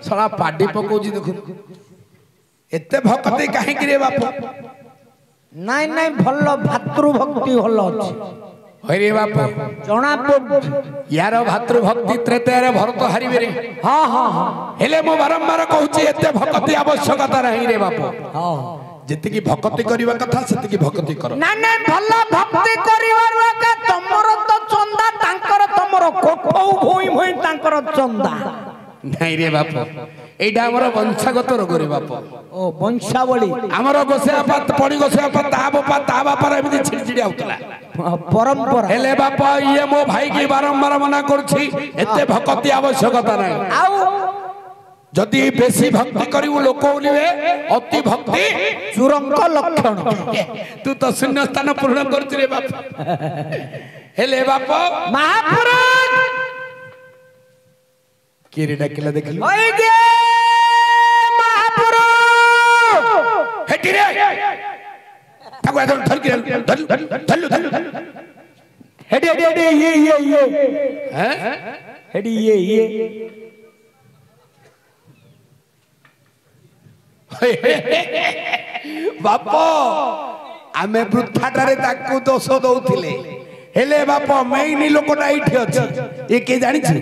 सला पाडी पकोजी देखु एते भक्ति काहे कि रे बाप नाइ नाइ भल्लो भातृ भक्ति भल्लो अछि हरे बाप जणा पड यार भातृ भक्ति त्रेतरे भरत हारिबे रे हां हां हां हेले मो बारंबार कहूची एते भक्ति आवश्यकता रही रे बाप हां जति की भक्ति करबा कथा सेति की भक्ति करो ना ना भल्लो भक्ति करिवार का तमरो तो चंदा तांकर तमरो कोठौ भोई भोई तांकर चंदा नहीं रे बाप एटा हमर वंशागत रोग रे बाप ओ वंशावली हमर गोसेआपा पड़ी गोसेआपा ता बापार एमि छिड़छिड़ी आउतला परंपरा हेले बाप ये मो भाई की बारंबार मना करछि एते भक्ति आवश्यकता नै आउ जदि बेसी भक्ति करिउ लोक बोलिबे अति भक्ति चुरंक लक्षण तू तो शून्य स्थान पूर्ण करछि रे बाप हेले बाप महापुरुष केरे डाकिला देखलु ओइ गे महापुरुष हेटी रे ताको एकदम धर के धल्लु हेडी हेडी ये हैं हेडी ये बाप आमे वृद्धाटारे ताकू दोष दउथिले हेले बाप मेइनी लोकटा इठी अछि ए के जानि छी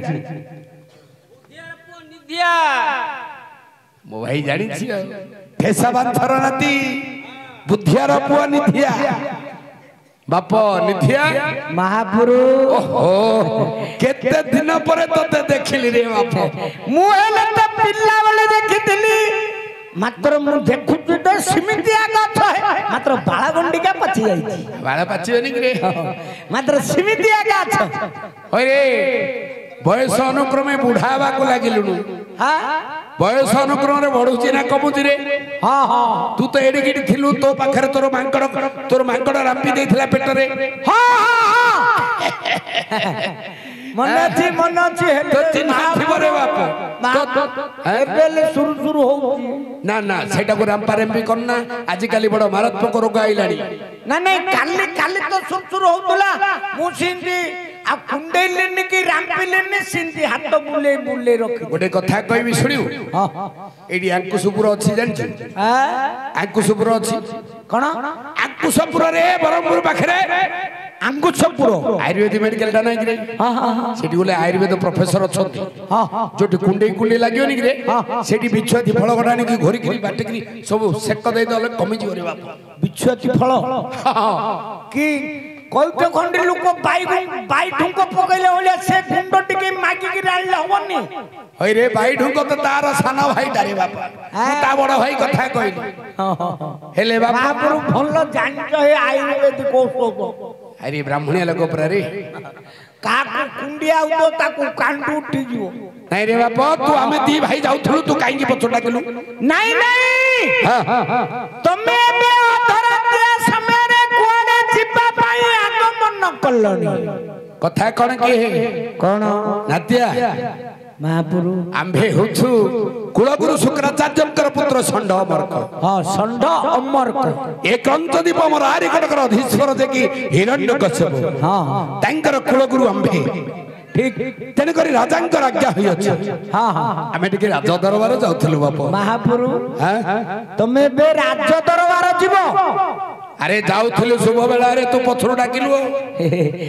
दिया मो भाई जानि छी ठेसा बांधर नाती बुद्धियार पुआ निथिया बाप निथिया महापुरुष ओहो केते दिन परे तते देखिली रे बाप मु हेले त पिल्ला वाले देखितली मात्र मु देखुची तो सिमितिया गछ है मात्र बाळगंडिका पची जाईची बाळा पाचिबनी रे मात्र सिमितिया गछ होय रे बयस अनुक्रमे बुढावा को लागिलुनु हां बयस अनुक्रम रे बढुची ना कमुची रे हां हां तू तो एडी गिडी थिलु तो पाखरे तोर मांकड़ रापी देथिला पेट रे हां हां मन अच्छी तो चिन्ह थिबो रे बाप एबेले शुरू शुरू हो ना ना सेटा को रामपारेम भी करना आज काली बड़ मारात्मक रोग आइलानी ना नहीं काली काली तो शुरू शुरू होतला मु सिंधी आ कुंडेलेनी की रामपिलेनी सिंधी हाथ बुले बुले रखी गोटे कथा कहबी सुनियो हां एडी अंकुशपुर अछि जानछ अंकुशपुर अछि कोन अंकुशपुर रे बरमपुर पाखरे अंकुशपुर आयुर्वेद मेडिकल टा नाही रे हां हां सेठी बोले आयुर्वेद प्रोफेसर अछंती हां जोटी कुंडे कुंडे लागियो नि रे सेठी बिछुआती फल गडानी की घोरी घोरी बाटे की सब सेक दे दले कमी जियो रे बाप बिछुआती फल की कौत खंडी लोक बाई ठुंको पकैले ओले से गुंड टिके मागी की राणले होवनी हई रे बाई ठुंको तो तार साना भाई डारे बाप ता बड़ भाई कथा कहली हेले बाप महापुरु भल्लो जानछ हे आयुर्वेदिक औषध अरे ब्राह्मणिया लोक पर रे काकू कुंडिया उतो ताकू कांडू उठी जिवो नहीं रे बाप तू हमें दी भाई जाउथलु तू काई की पछोटा केलु नहीं नहीं तमे बे अधरतिया समय रे कोडे जिबा पाई आगमन कल्लनी कथा कोन के कोन नात्या महापुरु आंबे होछु कुलगुरु शुक्राचार्यंकर पुत्र षंड अमरक हां षंड अमरक एकांत दीप मरारी कटकर अधीश्वर देखि हिरण्यकश्यप हां तांकर कुलगुरु आंबे ठीक तेन करी राजांकर आज्ञा होई अछि हां हां आमे टिके राज दरबार जाउथलु बाप महापुरु तमे बे राज दरबार जीवो अरे जाउथलु शुभ बेला रे तू पछरो डाकिलु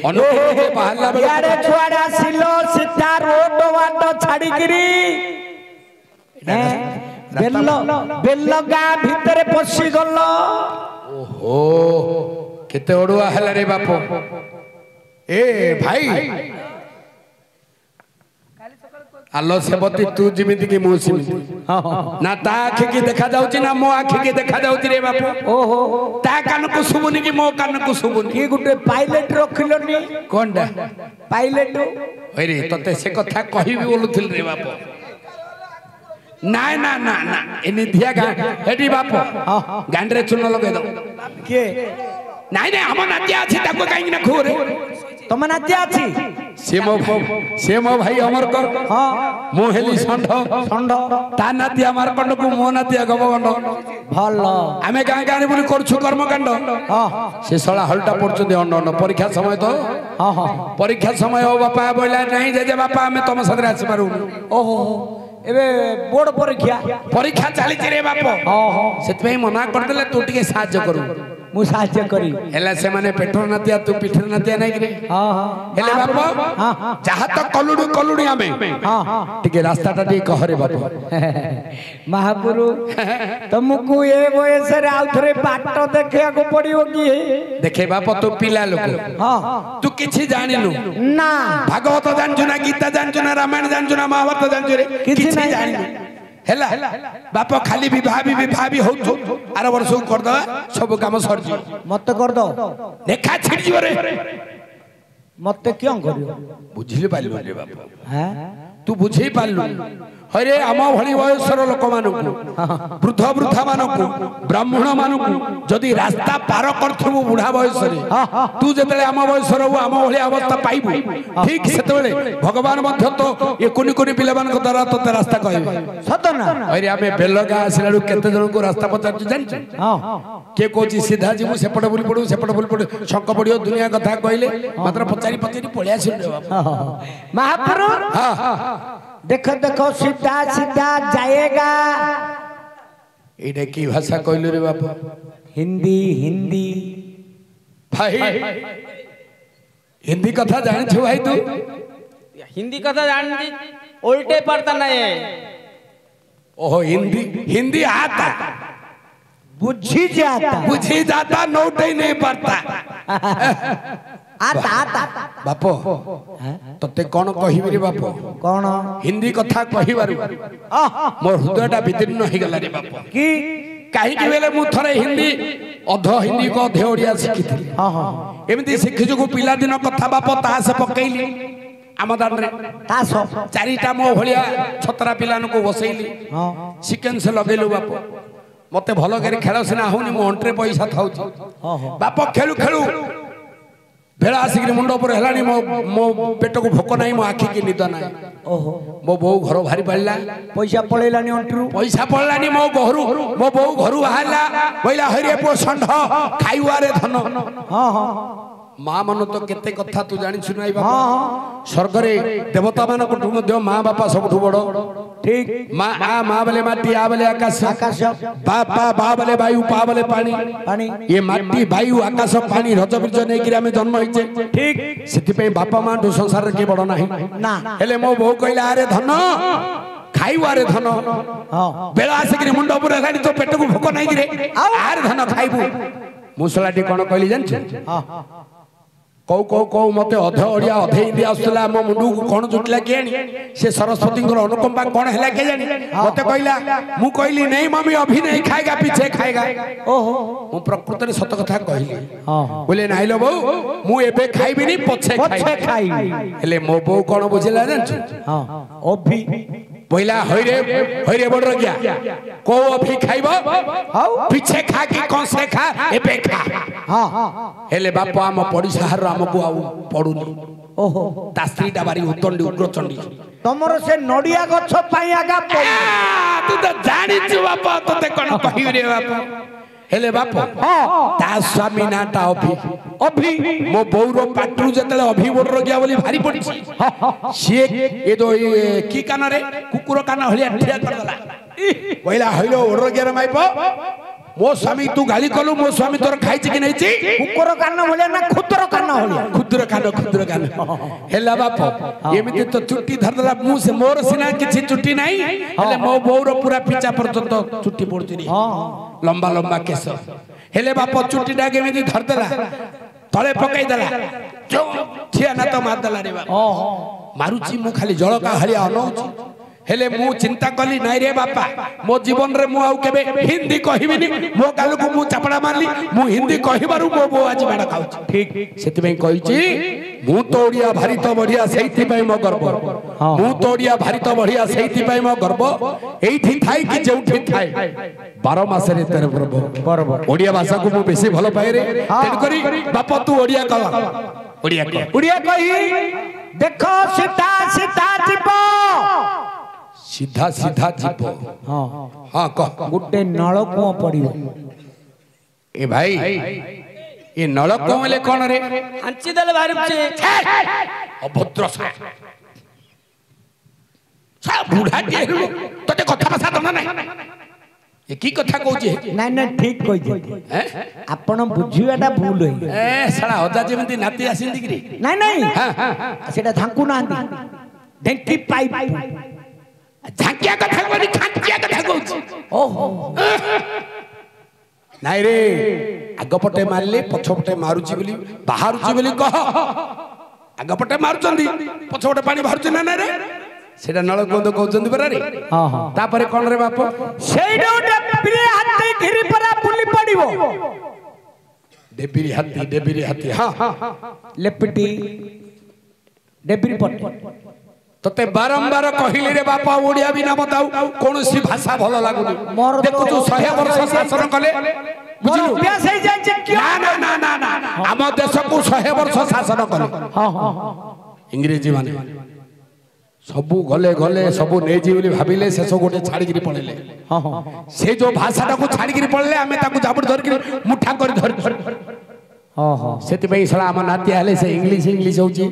अनुकूल के बाहरला बेला यारे छुआडा सिलो सीधा रोड वाट छाडी गिरी बेल्लो गा भीतर पसी गलो ओहो केते ओडुआ हला रे बाप ए भाई आलो सेबती तू जिमिति की मु सिमिति ना ता आखि की देखा जाउची ना मो आखि की देखा जाउची रे बाप ओहो ता कान को सुबुनी की मो कान को सुबुनी की गुटे पायलट रखिलोनी कोनडा पायलट ओरे तते से कथा कहिबी बोलुथिल रे बाप ना ना ना ना एनी धिया गा हेडी बाप गांडरे चुन लगे दो के नाही नाही हम नातिया अछि ताको काई ना खोरे तम नातिया अछि सेमो भाई अमर कर हां मोहेली षंड ता नाती अमर कंड को मो नाती गबगंड भलो आमे गां गां बोली करछु कर्मकांड हां से सळा हलटा पड़छुंदी अन्न परीक्षा समय तो हां हां परीक्षा समय ओ बापा बोला नहीं जे बापा हमें तुम साथ आसी पारू ओहो एबे बोर्ड परीक्षा चली रे बाप हां हां सेत मना कर देले तू टिके साहाय्य करू मु साहाय्य करी हेला से माने पेटर नातिया तू पिठर नातिया नहीं रे हां हां हेले बाप हां हां जहा तो कलुडी आमे हां हां टिके रास्ता टा टिके कहरे बाप महापुरु तुमको ए बयस रे आउथरे बाट देखिया को पड़ियो की देखे बाप तू पिला लोक हां तू किछि जानिलु ना भागवत जानछु ना गीता जानछु ना रामायण जानछु ना महाभारत जानछु रे किछि जानिलु हेला बाप खाली विवाह भी हो आर वर्ष कर दवा सब काम सर जी मत कर दो देखा छिड़ जीव रे मत क्यों करियो बुझिले पालु रे बाप हैं तू बुझे पालु हरे आम भली वयसर लोक मानकु वृद्ध वृद्धा मानकु ब्राह्मण मानकु जदि रास्ता पार करथबु बुढ़ा वयस रे तू जेतले आम वयसर आम भली अवस्था पाइबु ठीक सेतबेले भगवान मध्य तो ये कुनी कुनी पिला मान को द्वारा तो रास्ता कहबे सत ना अरे आमे बेलगा आसिलाडू केते जन को रास्ता पचार जानछ हां के कोची सीधा जीवु सेपट बुली पडू सेपट बुली पडू शंक पडियो दुनिया कथा कहले मात्र पचारी पचारी पळिया छिन रे बाप महापुरु हां हां देखो देखो सीधा सीधा जाएगा एडे की भाषा कहलु रे बाप हिंदी हिंदी भाई हिंदी कथा जान छ भाई तू हिंदी कथा जानती उल्टे पड़ता नहीं ओहो हिंदी हिंदी आता बुझी जाता नोट ही नहीं पड़ता आता आता बापो तते कौन कहिबि रे बापो कौन हिंदी कथा कहिबारु मोर हृदयटा विदीर्ण हो गला रे बापो की काहे कि बेले मु थरे हिंदी अध हिंदी को अधे ओडिया शिखिथि हां हां एमिति शिखिजु को पिला दिन कथा बापो तास पकैली आम दान रे तास चारिटा मो भलिया छतरा पिलान को बसैली हां सिकेंस लगेलु बापो मते भलो करे खेल सिना होनी मो अंटरे पैसा थाउची बापो खेलु खेलु भेड़ा आसिक मुंड पर है मो पेट को भोक ना मो आखि की निद ना ओहो मो बो घर भारी पड़ला पैसा पळेलानी अंटरू पैसा पड़लानी मो बो घर बाहरला बोला हरे पो षंढ खाइवारे धन हां हां माँ मन तो केते कथा तू जानी सुनाई बापा स्वर्ग रे देवता मान को मध्य माँ बापा सब बड़ ठीक माँ आ माँ बोले माटी आ बोले आकाश आकाश बा बोले वायु पा बोले पानी पानी ये माटी वायु आकाश पानी रज बीज नहीं कि आमे जन्म होइचे ठीक सेति पे बापा माँ ठू संसार रे के बड़ नाही ना हेले मो बो कहला अरे धन खाइबारे धन हां बेला आसिक मुंड ऊपर हेलानी तो पेट को भोक नाही कि रे आर धन खाइबू मुसलाटी कोन कहली जान हां कौ कौ कौ मते अध ओडिया अधे हिंदी आसला मो मुंडू को कोन जुटला केनी से सरस्वती को अनुकंपा कोन हैला के जानी मते कहला मु कहली नहीं मम्मी अभी नहीं खाएगा पीछे खाएगा ओहो मु प्रकृति रे सत कथा कहली हां बोले नाही लो बो मु एबे खाइबी नी पछे खाई हेले मो बो कोन बुझिला जान हां अभी बोला होइरे बड़ गया को अभी खाइबो पीछे खा की कौन से खा एबे खा हां हेले बापा हम पड़िसा हर हमको आउ पडुनी ओहो दास्त्रीटा बारी उतंडी उग्रचंडी तमरो से नडिया गछ पाई आगा तू तो जानी छु बापा तते कोन कहिबे रे बापा हेले बापा ता स्वामी नाटा अभी मो बौरो पाटरू जतले अभी बोल गया बोली भारी पड़ी से ए दो की कान रे कुकुर कान हलिया ठिया कर दला पहिला हइलो ओर गया रे माइपो मो स्वामी तू गाली कलु मो स्वामी तोर खाइ छि कि नै छि कुकुर कान होले ना खुदर कान हेला बाप एमिति तो चुट्टी धरदला मु से मोर सिना किछि चुट्टी नै हेले मो बौरो पूरा पिचा पर्यंत चुट्टी पड़ती रे लंबा लंबा केस हेले बाप चुट्टी डा केमिति धरदला तळे पकाई दला जो ठिया ना तो मार दला रे बाप मारुची मु खाली जळ का हलिया अनौची हेले मु चिंता कली नाही रे बापा मो जीवन रे मु आउ केबे हिंदी कहिबिनी मो गाल को मु चापड़ा मारली मु हिंदी कहिबारु मो बो आज माडा खाउची ठीक सेति में कहिची मु तो ओडिया भारी तो बढ़िया सेति पई मो गर्व मु तो ओडिया भारी तो बढ़िया सेति पई मो गर्व एठी थाई कि जेउठी थाई 12 मास रे तेरे बरोबर ओडिया भाषा को मु बेसी भलो पाए रे तेन करी बापा तू ओडिया कह ओडिया कही देखो सीता सीता जीवो सीधा सीधा जीव हां हां कह गुटे नळ कुआ पड़ियो ए भाई ये नळ कुआले कोन रे आंची दल बाहर अभद्र सा बुढ़ा के तते कथा भाषा दना नै ये की कथा कहू जे नहीं नहीं ठीक कहि जे आपण बुझियाटा भूल होई ए साला होदा जेमति नाती आसिंदी कि नहीं नहीं हां सेटा धांकु नांदी ढेंकी पाइप झांकिया कथा कोनी खांकिया कथा कहू ओहो नाही रे आगपटे मारले पछपटे मारुची बोली बाहरुची बोली कह आगपटे मारुचंदी पछपटे पानी बाहरुची ना रे सेटा नळ कोंद कहउचंदी बरा रे हां हां तापरे कोन रे बाप सेडो डेबिरी हाथी घिरी परा बुली पड़िबो डेबिरी हाथी हां लेपटी डेबिरी पट तते बारंबार कहिले रे बापा ओडिया बिना बताऊ कोनोसी भाषा भलो लागुनी देखु तू 100 वर्ष शासन कले बुझिलु अभ्यास हे जाय जे ना ना ना ना हम देश को 100 वर्ष शासन कले हां हां इंग्रेजी माने सबु गले गले सबु नेजी बोली भाबिले शेष गोटे छाड़ी गिरी पळेले हां हां से जो भाषाटा को छाड़ी गिरी पळले हमें ताकू जाबड़ धर के मुठा कर धर हां हां सेति पई सला हम नाती आले से इंग्लिश होची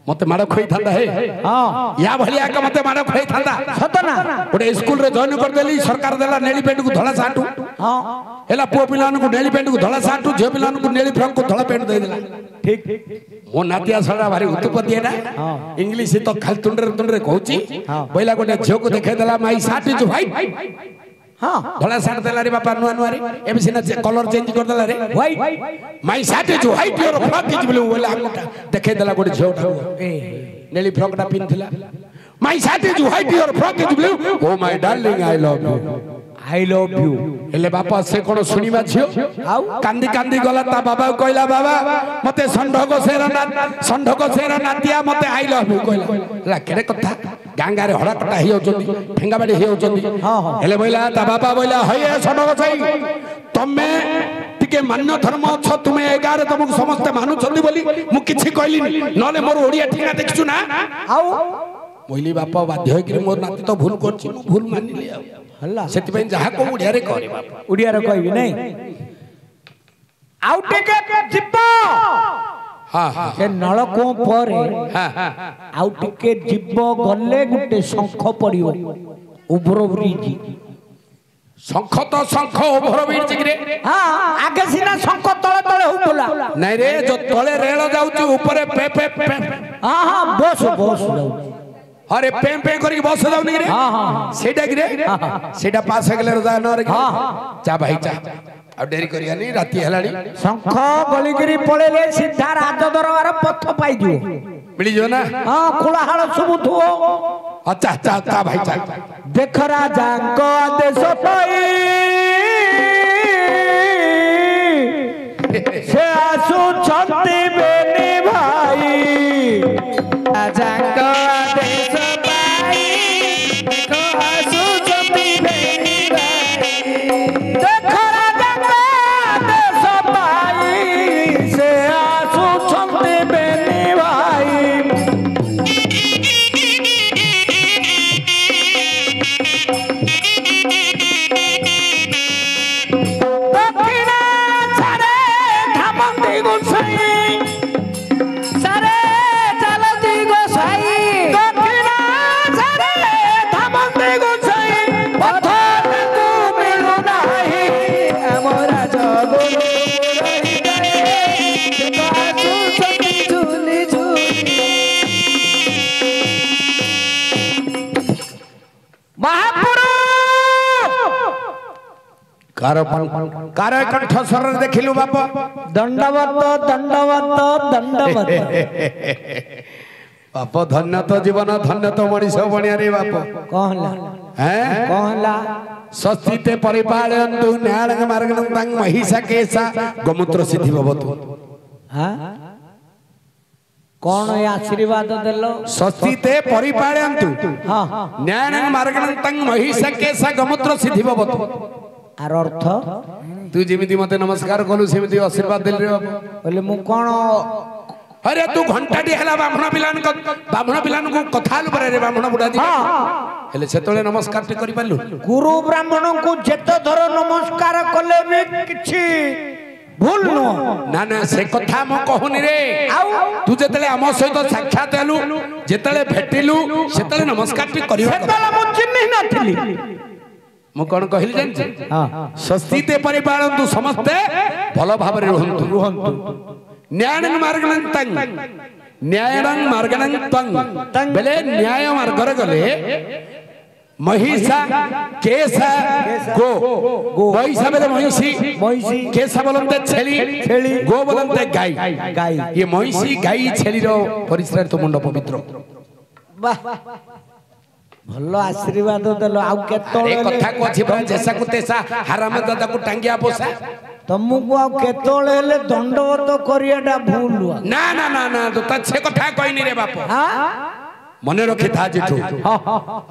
मते माड़ खोई थांदा हे हां या भलिया का मते माड़ खोई थांदा सतना गोटे स्कूल रे जॉइन कर देली सरकार देला नेली पेंट को धला साटू हां हेला पो पिलान को नेली पेंट को धला साटू जे पिलान को नेली फ्रॉक को धला पेंट दे देला ठीक मो नातिया सड़ा भारी उत्पत्ति है ना इंग्लिश तो खाली तुंडरे कहूची पहिला गोटे झियो को देखाई देला माई साट इज व्हाइट हां धला साट देला रे बापा नुआ नुआ रे एबे सिना कलर चेंज कर देला रे व्हाइट माई साट is white your frock is blue बोला हमटा देखाई देला गोटे झियो ए नेली फ्रॉक टा पिनथिला माई साट is white your frock is blue oh my darling I love you हेले बापा से कोन सुनिबा छियो कांदी कांदी गला ता बाबा कहला बाबा मते संढको सेर नातिया मते आई लव यू कहला केरे कथा गांगा रे हड़ा कटा हियो जंदी ठेंगा बाडी हियो जंदी हेले बोला ता बाबा बोला हये संढको सही तमे टिके मान्य धर्म छ तुमे एगारे तुमको समस्त मानु छथि बोली मु किछि कहलिनी नले मोर ओडिया ठिका देखछु ना आउ मोइली बापा बाध्य होई कि मोर नाती तो भूल करछि मु भूल मानिली आ हल्ला सेति पई जहा को ओडिया रे करे बापा उड़िया रे कहबी नहीं आउ टिके जिब्बो हां हां से नळको परे हां आउ टिके जिब्बो गले गुटे शंख पड़ियो उभरो ब्रिज शंख तो शंख ओभर बीर जिगरे हां आगे सिना शंख तळे तळे होतला नहीं रे जो तळे रेल जाउची ऊपर पे पे पे हां हां बस बस अरे पे पे करी बस जाउनी रे हां हां सेटा गिरे सेटा पास गले रजा न रे चा भाई चा अब डेरी करिया नहीं राती हलाड़ी शंख गलिगिरी पळेले सीधा राज दरबार पथ पाई दियो मिली जो ना हां कोलाहल सुबुथो अच्छा चा चा भाई चा देख राजा को आदेश पाई से आसु छंती बेनी भाई राजा को आदेश पाई को आसु छंती बेनी भाई देख राजा को आदेश पाई से आसु छंती बेनी भाई कार कंठ स्वर देखिलु बाप दंडवत दंडवत दंडवत बाप धन्य तो जीवन धन्य तो मनीष बनिया रे बाप कहला हैं कहला स्वस्तिते परिपालयन्तु न्यायं मार्गं महिषा केसा गोमूत्र सिद्धि भवतु हां कौन ये आशीर्वाद देलो स्वस्तिते परिपालयन्तु हां न्यायं मार्गं महिषा केसा गोमूत्र सिद्धि भवतु आर अर्थ तू जेमिति मते नमस्कार कलु सेमिति आशीर्वाद देल रे बाप बोले मु कोन अरे तू घंटाटी हला बामण पिलान को कथा लु रे बामण बुढ़ा दी हेले सेतले नमस्कार टे करि पालु गुरु ब्राह्मण को जेते धर नमस्कार कले भी किछि भूल न ना ना से कथा म कहूनी रे तू जेतले हम सहित साक्षात हेलु जेतले भेटिलु सेतले नमस्कार टे करियो सेतले मु चिन्हि नथिली मु कोन कहिल जानि हां स्वस्तिते परिपालन्तु समस्ते भलो भाबरे रहंतु न्यायं मार्गं तंग बेले न्याय मार्ग रे गले महिषा केसा गो महिषा बेले महिषी केसा बोलते छेली गो बोलते गाई ये महिषी गाई छेली रो परिसर तो मुंड पवित्र वाह भलो आशीर्वाद देलो आउ केतोळे ए कथा को अछि बा जैसा को तेसा हराम दादा को टांगिया पोसा तमको आउ केतोळे ले दंडवत करियाडा भूल ना ना ना ना तो तछे कथा कहनी रे बाप हां मने रखि था जिठो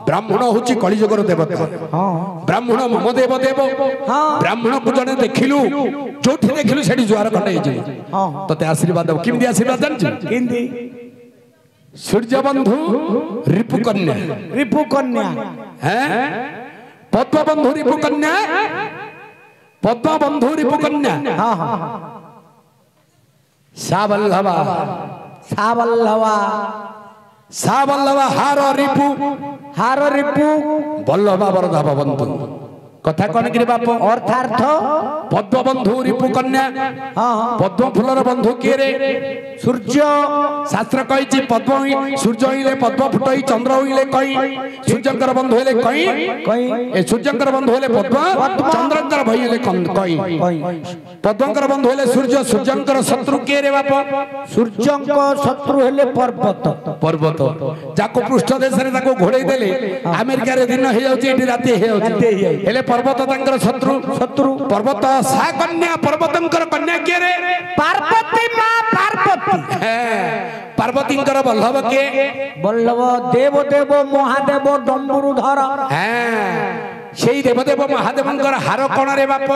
ब्राह्मण होची कलिजुगर देवता हां ब्राह्मण मम देव देव ब्राह्मण को जने देखिलु जोठी देखिलु सेठी जुआर खंडे जे हां तते आशीर्वाद किमदी आशीर्वाद जानछि किंदी सूर्य बंधु रिपु कन्या हैं पद्म बंधु रिपु कन्या हां हां सावल्लवा हार रिपु बल्लभा वरदा भवन्तु कथा कौन कि बाप अर्थार्थ पद्म बंधु रिपु कन्या पद्म फुलर बंधु किए रे सूर्य शास्त्र कहि पद्म सूर्य होइले पद्म फुटई चंद्र होइले कई सूर्यंकर बंधु होइले कई ए सूर्यंकर बंधु होइले पद्म चंद्रंकर भई होइले कई पद्मंकर बंधु होइले सूर्य सूर्यंकर शत्रु किए रे बाप सूर्यंक शत्रु होइले पर्वत जाको पृष्ठ देश रे ताको घोड़े देले अमेरिका रे दिन हे जाउची एठी राती हे जाउची हेले पर्वत तांकर शत्रु पर्वत सा कन्या पर्वतंकर कन्या के रे पार्वती मां पार्वती पार्वतींकर बल्लभ के बल्लभ देव महादेव डंबुरुधर ସେଇ ଦେବଦେବ ମହାଦେବଙ୍କର ହାର କଣ ରେ ବାପ?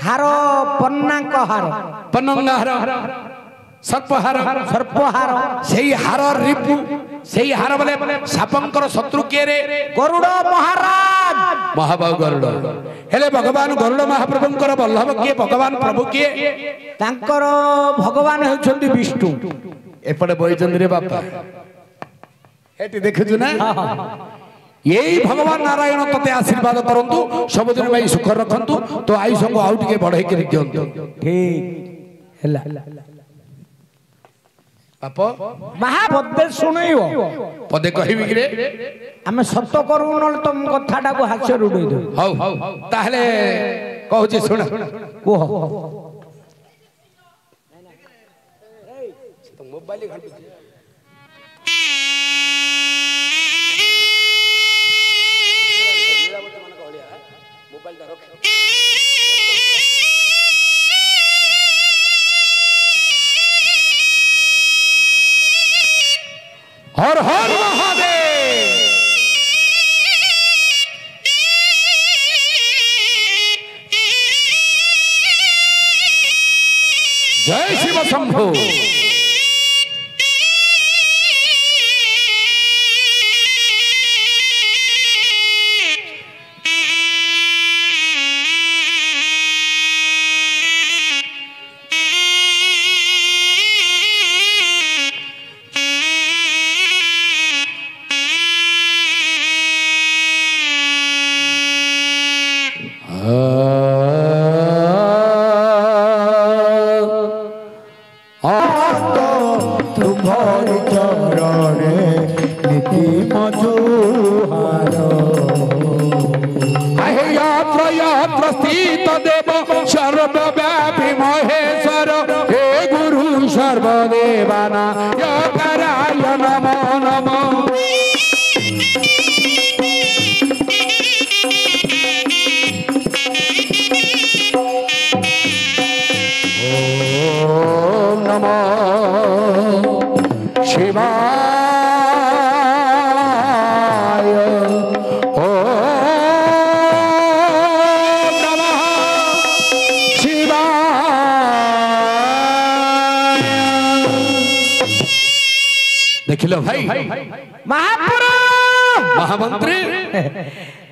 ହାର ପନ୍ନାଙ୍କ ହାର, ପନଙ୍ଗା ହାର, ସର୍ପହାର, ସର୍ପହାର, ସେଇ ହାର ରିପୁ, ସେଇ ହାର ବୋଲେ ସାପଙ୍କର ଶତ୍ରୁ କିଏ ରେ? ଗରୁଡ଼ ମହାରାଜ, ମହାବାହୁ ଗରୁଡ଼। ହେଲେ ଭଗବାନ ଗରୁଡ଼ ମହାପ୍ରଭୁଙ୍କର ବଲ୍ଲଭ କିଏ? ଭଗବାନ ପ୍ରଭୁ କିଏ? ତାଙ୍କର ଭଗବାନ ହେଉଛନ୍ତି ବିଷ୍ଣୁ। ଏପଟେ ବଇଛନ୍ତି ରେ ବାପା, ଏଠି ଦେଖୁଛୁ ନା? ଏଇ ଭଗବାନ ନାରାୟଣ ତତେ ଆଶୀର୍ବାଦ କରନ୍ତୁ, ସବୁଦିନ ପାଇଁ ସୁଖ ରଖନ୍ତୁ, ତୋ ଆୟୁଷକୁ ଆଉ ଟିକେ ବଢେଇକି ଦିଅନ୍ତୁ। ଠିକ ହେଲା। ବାପ ମହାପଦେ ଶୁଣେଇବ, ପଦେ କହିବି କିରେ? ଆମେ ସତ କରୁ ନହେଲେ ତମ କଥାଟାକୁ ହାସ୍ୟରେ ଉଡେଇ ଦେବୁ। ହଉ ତାହେଲେ କହୁଛି ଶୁଣ। କୁହ। हर हर महादेव। जय शिव शंभु। तुम्हारे चरणे नीति मधुहार। यात्र यात्र स्थित देव सर्वव्यापी महेश्वर, हे गुरु सर्वदेवाना योगराय नमो नमो। ओम नमो शिवाय। ओम नमः शिवाय। देखिलो भाई महापुरुष महामंत्री,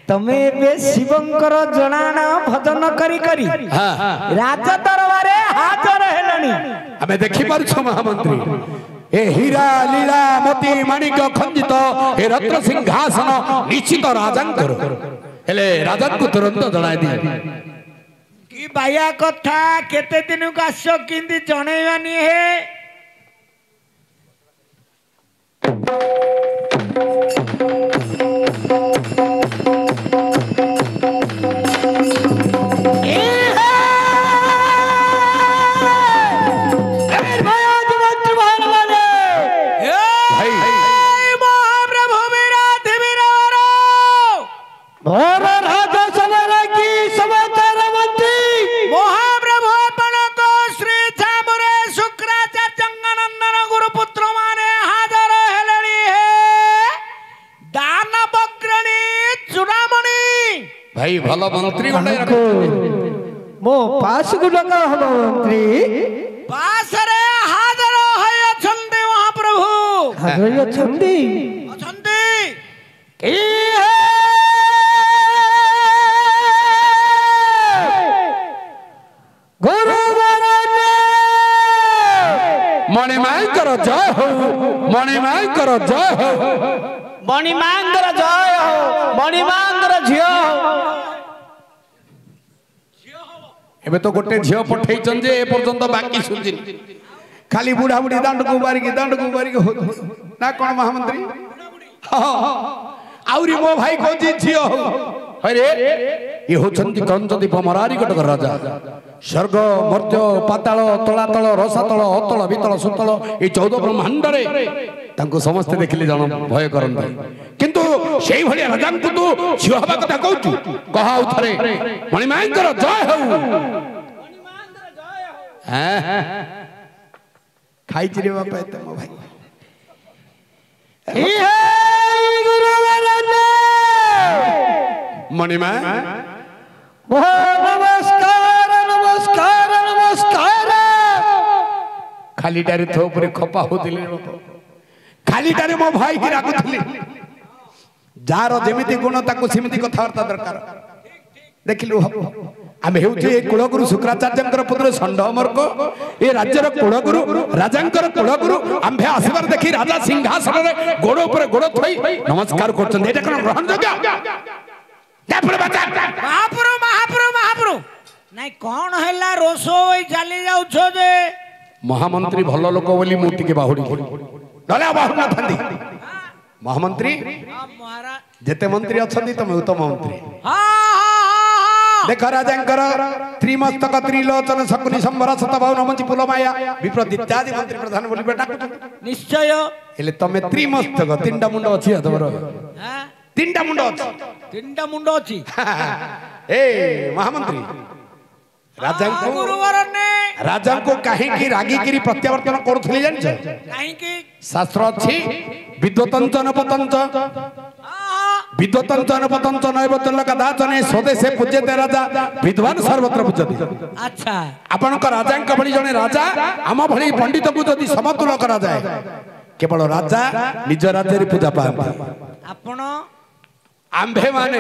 तमे बे शिवंकर जनान भजन करी करी राज दरबारे हाजर हेलनी। हमें देखि पारुछ महामंत्री, ए हीरा लीला मोती माणिक खंडित ए रत्न सिंहासन निश्चित राजांकर, हेले राजा को तुरंत जणाई दी की बाया कथा केते दिन का आसो किंदी जणैवानी हे। भाई भल मंत्री मो पास को डका हम मंत्री पास रे हाजर होय अछंती महाप्रभु। हाजर अछंती अछंती की है गुरु मणिमाई करो जय हो, मणिमाई करो जय हो, मणिमांगर जय हो, मणिमांगर झियो हो। एबे तो गोटे झियो पठेइचन जे ए पर्यंत बाकी सुनजिन, खाली बुढ़ा बुढ़ी दांड को बारी हो ना कोन महामंत्री? आउरी मो भाई कोजी झियो हो। अरे ये होचंती कंचदीप मरारी कटक राजा, स्वर्ग मर्त्य पाताल तलातल रसातल अतल वितल सुतल ए 14 ब्रह्मांड रे तांको समस्त देखिले जण भय करंत, किंतु सेही भलिया राजा को तू झियो हबा कथा कहूचु, कहा उथरे मणिमांकर जय हो, मणिमांकर जय हो। हां खाइछि रे बापा एते मो भाई मणिमा नमस्कार नमस्कार नमस्कार खालीटारे थो पुरे खपा होतिले खालीटारे मो भाई की राखुथली जार जेमिति गुण ताकू सिमिति कथावार्ता दरकार देखिलु आमे हेउचे कुलगुरु शुक्राचार्यंकर पुत्र षंड अमरक ए राज्यर कुलगुरु राजांकर कुलगुरु आम्भे आशीर्वाद देखि राजा सिंहासन रे गोड़ ऊपर गोड़ थई नमस्कार करछन एटा कोन ग्रहण योग्य महाप्रभु महाप्रभु महाप्रभु नहीं कौन हैला रोसोई चली जाउ छो जे महामंत्री भल लोक बोली मु टिके बाहुडी डले बाहु न थांदी महामंत्री महाराज जेते मंत्री अछंदी तमे उत्तम मंत्री हां देख राजांकर त्रिमस्तक त्रिलोचन शकुनि संवर शतभावन मंची पुलमाया विप्रद इत्यादि मंत्री प्रधान बोली बेटा निश्चय एले तमे त्रिमस्तक तीनटा मुंड अछि तमरो हां तीनटा मुंड अछि तीनटा मुंड अछि ए महामंत्री राजांको गुरुवर ने राजांको काहे की रागी किरी प्रत्यावर्तन करथली जानि छ काहे की शास्त्र अछि विद्वतंचन पतंच विद्वतंचन पतंच नैवतन कदाचने स्वदेशे पूज्यते राजा विद्वान सर्वत्र पूज्यते अच्छा आपण को राजांक भली जने राजा आम भली पंडित को जदी समतुल करा जाए केवल राजा निज राज्य रे पूजा पाए आपण आंभे माने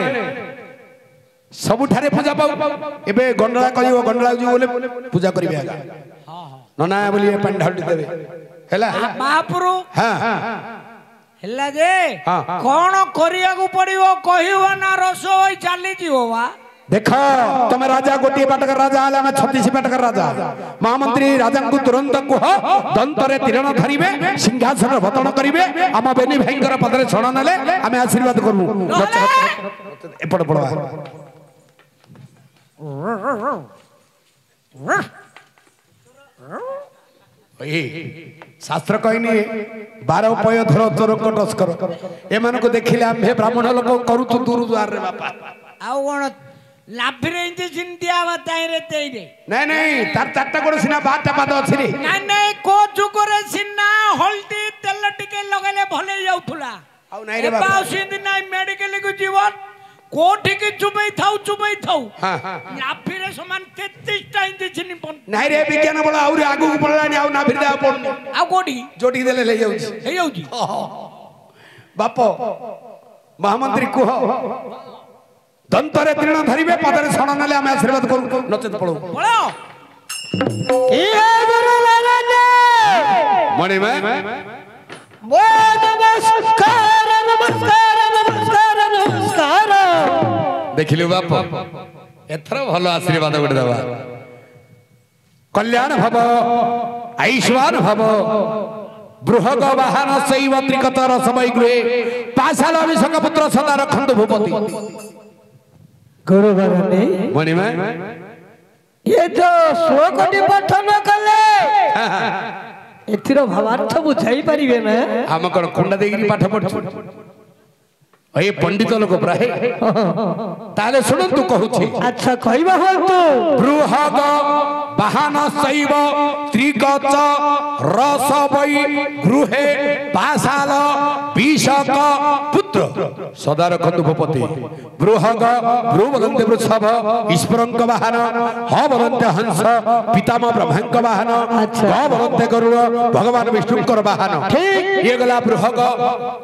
सबुठारे पूजा पाऊ एबे गंडला कहियो गंडला जी बोले पूजा करिवे आगा नना बोली पानी ढाली देबे हैला महाप्रभु हां हैला जे कोन करिया को पड़ियो कहियो ना रसोई चली जीवो वा देखो तुम राजा गोटी पाटकर राजा आले मैं 36 पाटकर राजा महामंत्री राजा को तुरंत कह दंतरे तीरण धरिबे सिंहासन भतन करिवे आम बेनी भाईकर पदरे छण नले आमे आशीर्वाद करमु एपड़ पड़वा शास्त्र कहनी 12 पय धर चोर टस्कर एमान को देखिले आम्भे ब्राह्मण लोक करू तो दूर द्वार रे बापा आउ कोन लाभरे इंजेक्शन दिया बताई रे तेरे नहीं नहीं तार चारटा गोड़ सिना 12टा पाद अछि रे नहीं नहीं को जुगरे सिना हल्दी तेल टिके लगेले भले जाउथुला आउ नहीं रे बाबा बाउ सिंध नाही मेडिकल को जीवन कोठी के चुबई थाउ हां लाभरे समान 33 टा इंजेक्शन नहीं रे विज्ञान बड़ा आउरी आगु को पड़लानी आउ ना फिर दे पड़नी आ कोठी जोटी देले ले जाउछ हे जाउची बापो महामंत्री कुह दंतरे तीर्ण धरिबे पदरे छण नले आमे आशीर्वाद करू नचेत पळो पळो ए गुरुवरने मणि में वो नमस्कार नमस्कार नमस्कार नमस्कार देखिलु बाप एथर भलो आशीर्वाद गुड दबा कल्याण भव ऐश्वर्य भव बृहग वाहन सैव त्रिकत रसमय गृहे पाशाल अभिषेक पुत्र सदा रखंतु भूपति गुरुवरने मणि में ये जो श्लोकटी पठन कले एथिर भावार्थ बुझाई परिबे ना हम कोन कुंडा देगिरी पाठ पढछु ए पंडित लोक प्राय ताले सुनंतु कहूछि अच्छा कहबा हो तू बृहग वाहन सैव त्रिकच रसमय गृहे पाशाल विषक पुत्र सदा रखंतु भूपति बृहग ब्रुवदंते वृषभ ईश्वरंक वाहन ह बदंते हंस पितामह ब्रह्मंक वाहन ग बदंते गरुड़ भगवान विष्णुंकर वाहन ठीक ये गला बृहग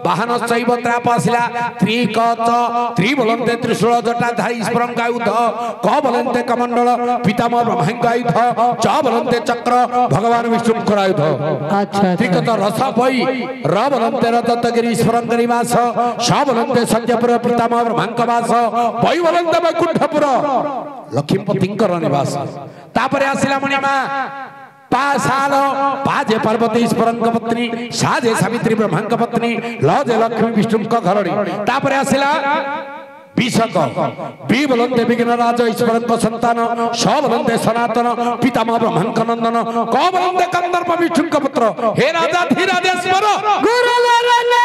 वाहन सैव त्राप आसिला त्रिकच त्रिबलंते त्रिशूल जटाधारी ईश्वरंक आयुध क बलंते कमंडल पितामह ब्रह्मंक आयुध च बलंते चक्र भगवान विष्णुंकर आयुध अच्छा त्रिकत रसपई र बलंते रततगिरी ईश्वरंक निवास श बलंते सत्यपुर पितामह ब्रह्मंक वास वै बलंते वैकुंठपुर लक्ष्मीपतिंकर निवास तापरे आसिला मणिमा पाशाल पाजे पार्वती ईश्वरंक पत्नी साजे सावित्री ब्रह्मंक पत्नी लजे लक्ष्मी विष्णुंक घरणी तापरे आसिला विषक बी बलंते विघ्नराज ईश्वरंक संतान स बलंते सनातन पितामह ब्रह्मंक नंदन क बलंते कंदर्प विष्णुंक पुत्र हे राजा धीराजेश्वर गुरुवरने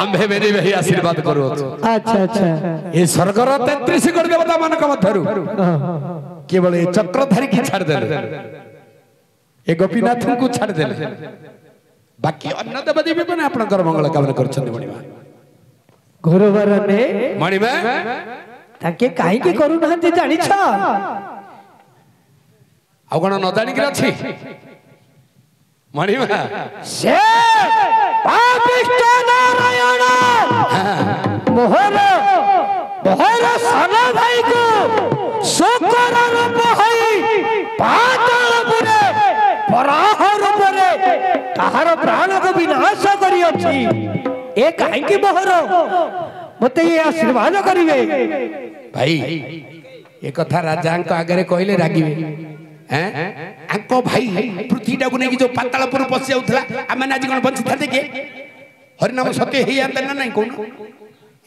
आम्भे मेरी वही आशीर्वाद करू अच्छा अच्छा ए स्वर्गर 33 कोटी देवता मानक मध्यरु केवल ए चक्रधारी की छाड़ देले ए गोपीनाथ को छाड़ देले बाकी अन्य देवदेवी माने आपनकर मंगल कामना करछन मणिमा गुरुवरने मणिमा ताके काहे की करू नहंती जानि छ आ कोन न जानि कि अछि मणिमा से पापिष्ट नारायण मोहर मोहर साना भाई को शोकर रूप होई पाताल पुरे पराहर पुरे ताहार प्राण को विनाश करी अछि ए काहे की मोहर मते ये आशीर्वाद करिवे भाई ए कथा राजा को आगे कहले रागिवे हैं आको भाई पृथ्वी टाकू नै कि जो पातालपुर पसि जाउथला आमे आज कोन बंची थाते के हरिनाम सत्य हे आंत ना नहीं कोन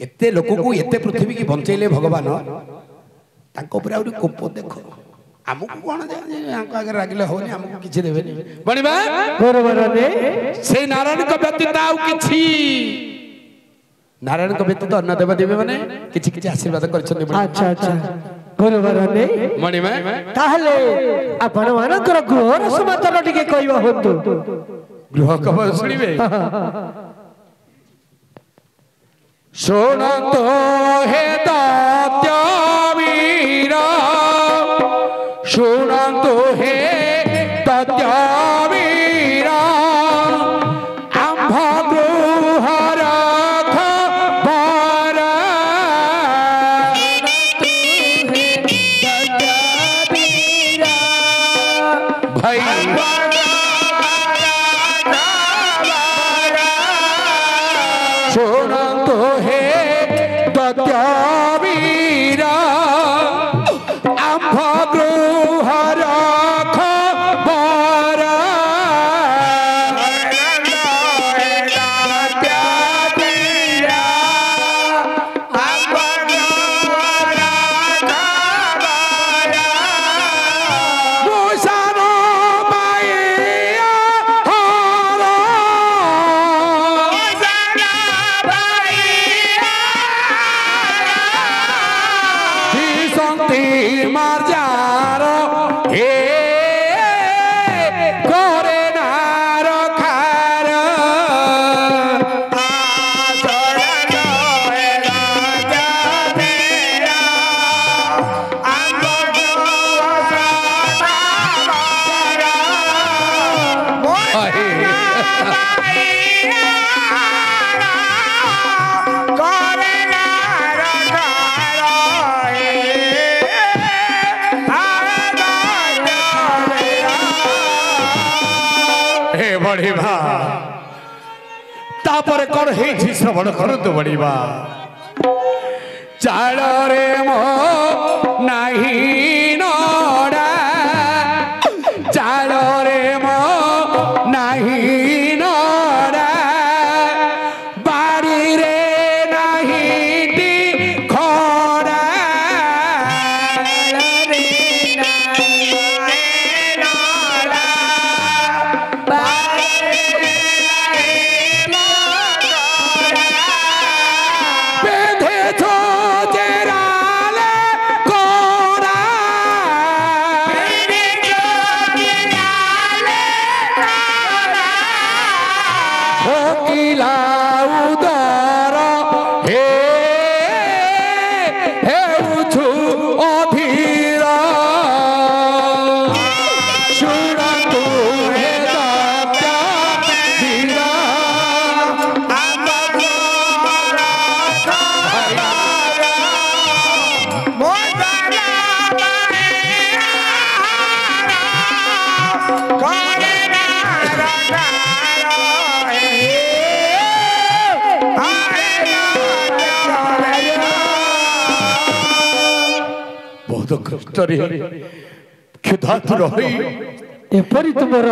एते लोक को एते पृथ्वी की बंचैले भगवान ताको ऊपर आउरी कोप देखो हमको कोन आको आगे रागिले होनी हमको किछि देबेनी बणिबा बरोबर ने से नारायण को व्यतीत आउ किछि नारायण को व्यतीत अन्न देव देवे माने किछि किछि आशीर्वाद करछन अच्छा अच्छा बरोबर ने मणिमा ताहले आपण मानकर गृहर समाचार टिके कहबा होतु गृह खबर सुनिबे शोणतो हे दत्यावीरा शोणतो हे दत्यावीरा आंभ गृहर खबर भाई शोणतो हे दत्यावीरा आंभ गृहर खबर मुसानो माया हरा संति मार्जार हे करे नार खार हे बढ़िबा तापर कोन हेछि श्रवण करतु बढ़िबा चाल रे मो नाही नोडा चाल रे मो नाही नोडा बाड़ी रे नाही टी खोडा रे बेधे थो जेराले कोड़ा कोकिला उदर हे हे उछु अधीर शुणतु हे दत्तावीरा बहुत कष्ट रे क्षुधातु रही एपरि तुमर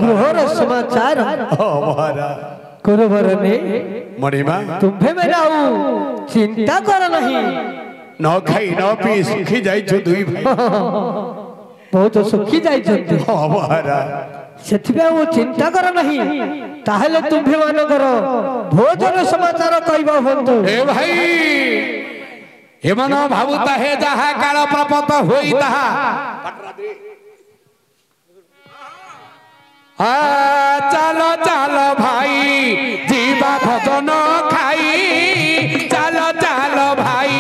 गृहर समाचार हमारा करबर ने मणिमा तुम्हे मेराऊ चिंता कर नहीं न खाई न पी सुखी जाई जो दुई भाई बहुत सुखी जाइछन्ति हमारा सेथिबे वो चिंता कर नहीं ताहले तुम्हे मानकर भोजन समाचार कहबा होतु ए भाई हेमन भावुता हे जहा काल प्रपत होई ताहा चलो चलो भाई जीवा भजन खाई चलो चलो भाई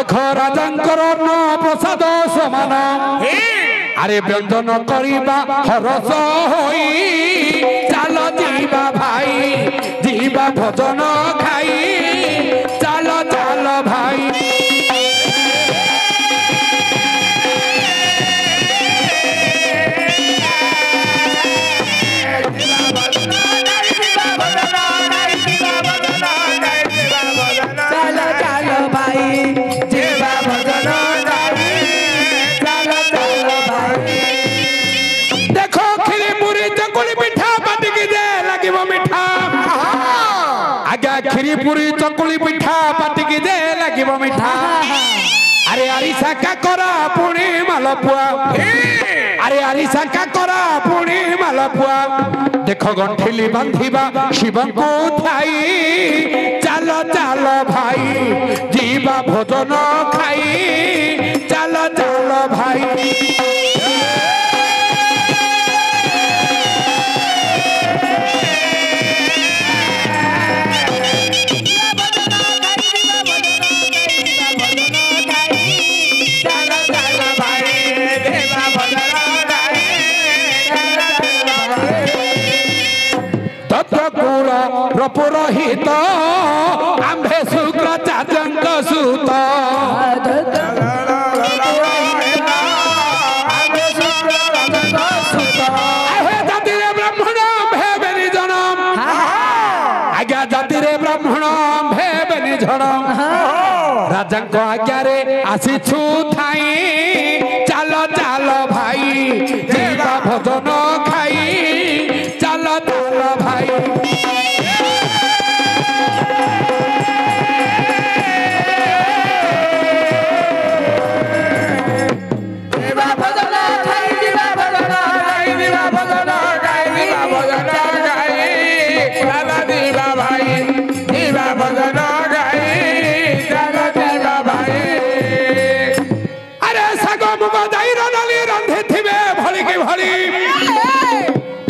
देख राजांकर न प्रसाद समान अरे व्यंजन करिबा हरस होई चल जीवा भाई जीवा भोजन खाई चल चल भाई खीरी पूरी चकुली पिठा पाटिकी दे लगिब मिठा अरे आरिसा काकरा पुणी मालपुआ अरे आरिसा काकरा पुणी मालपुआ देख गंठिली बांधिबा शिव को थाई चल चल भाई जीवा भोजन खाई चल चल भाई पुरोहित आंबे शुक्र चाचंक सूत जाति रे ब्राह्मण भेबेनि जनम आज्ञा जाति रे ब्राह्मण भेबेनि जनम राजांक आज्ञा रे आसीछु थाई चल चल भाई जीवा भोजन खाई चल चल भाई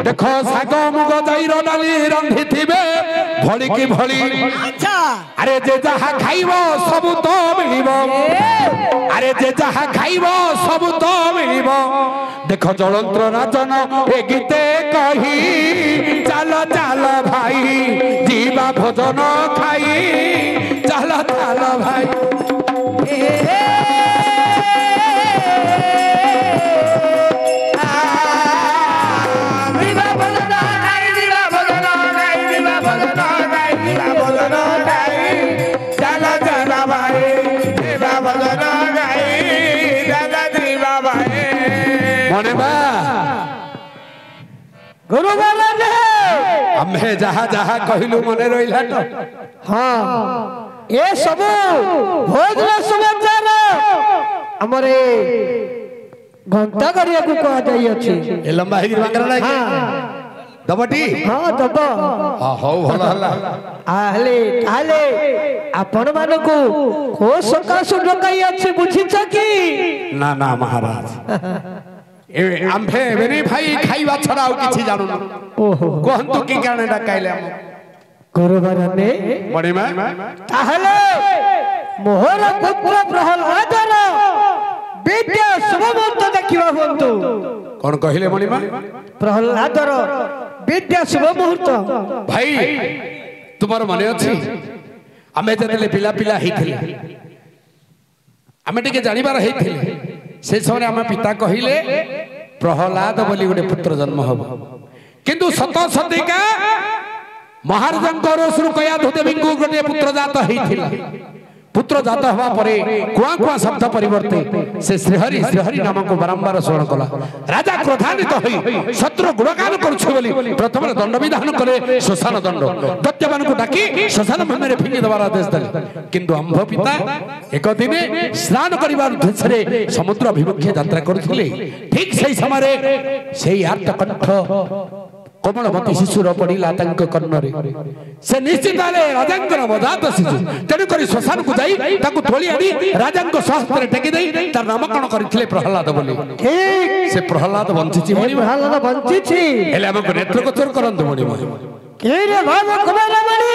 देखो साग मुग दाई डाली रंधी थिबे भली की भली अरे जे जहा खाइबो सब तो मिलिबो अरे जे जहा खाइबो सब तो मिलिबो देखो जलंत्र राजन ए गीते कही चल चल भाई जीवा भोजन खाई चल चल भाई आमे जहा जहा कहलु मने रहिला तो हाँ ये सब भोजन समाचार हमरे घंटा करिया को कह जाई अछि ए लंबा हेगी बांगरा लागे दबटी हाँ दब हां हो भला हला आहले आले आपण मान को को सकासु डकाई अछि बुझिछ की ना ना महाराज आंभे बेनी भाई खाइबा छड़ाओ किछि जानू ना ओहो कहंतु की कारण डकाइले हम गुरुवरने मणिमा ताहले मोहर पुत्र प्रहलादर विद्या शुभमंत देखिबा होंतु कोन कहिले मणिमा प्रहलादर विद्या शुभ मुहूर्त भाई तुमार मने अछि आमे जतले पिला पिला हेथिले आमे टिके जानिबार हेथिले से समय आम पिता कहिले प्रहलाद बोली गोटे पुत्र जन्म हम किंतु सत सतिका महाराज कयाधु देवी को गोटे पुत्र जात होइथिला पुत्र जात हवा परे कुआ कुआ शब्द परिवर्ते से श्रीहरि श्रीहरि नाम को बारंबार स्मरण कला राजा क्रोधान्वित होई शत्रु गुणगान करछु बोली प्रथम दंड विधान करे श्मशान दंड दत्तमान को डाकी श्मशान भूमि रे फिंगी देबार आदेश देले किंतु आंभ पिता एक दिन स्नान करिबार उद्देश्य रे समुद्र अभिमुखे यात्रा करथिले ठीक सेही समय सेही आर्त कंठ कोमलमती शिशुर पड़िला कर्णरे से निश्चित राजा मजात शिशु तेणुक श्मशान को जाई थोड़ी आनी राजा सहस्त्र टेकी दे तार नामकरण करथिले प्रहलाद बोली ठीक से प्रहलाद बंचिछि मणि प्रहलाद बंचिछि एले हमको नेत्र गोचर करंतु मणि के रे बाबा कुमार मणि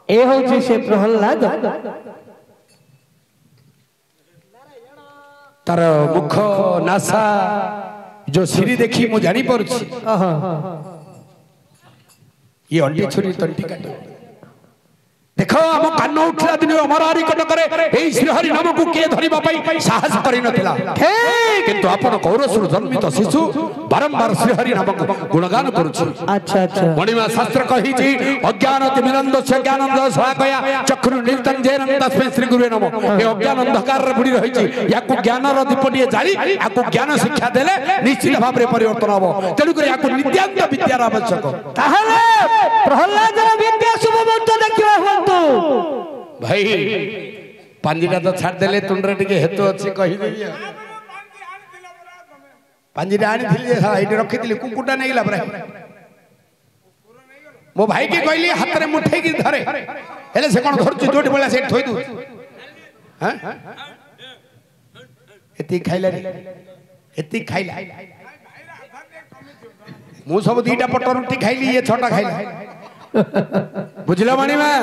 ए होछि से प्रहलाद तार मुख नासा जो सिरी देखी मु जानी पड़ुछि ये अंटी छुरी तंटी काटे देखो आम कान उठला दिन अमरारी कटकरे एई श्रीहरि नाम को के धरिबा पई साहस करि नथिला किंतु आपण कौरसुर जन्मित शिशु बारंबार श्रीहरि नाम को गुणगान करूछु। अच्छा अच्छा मणिमा शास्त्र कहि छी अज्ञान तिमिरंद से ज्ञानंद सहाकया चक्र नीलतन जयनंद तस्मै श्री गुरुवे नमः। ए अज्ञान अंधकार रे बुडी रहि छी याकु ज्ञान रो दीपटिए जाली याकु ज्ञान शिक्षा देले निश्चित भाव रे परिवर्तन हबो तेनु कर याकु नित्यांत विद्यार आवश्यक ताहले प्रहलाद रो विद्या शुभ मंत्र देखियो हो भाई पांजीटा तो छाड़ देले तुंडरे टिके हेतु अछि कहि देबी पांजीटा आनी थिले हा एठी रखि दिले कुकुटा नेगिला परे मो भाई के कहली हाथ रे मुठे की धरे हेले से कोन धरछु जोटी बोला से थोई दू हां एती खाइला रे एती खाइला मु सब दीटा पट रोटी खाइली ये छोटा खाइला बुझल मणि में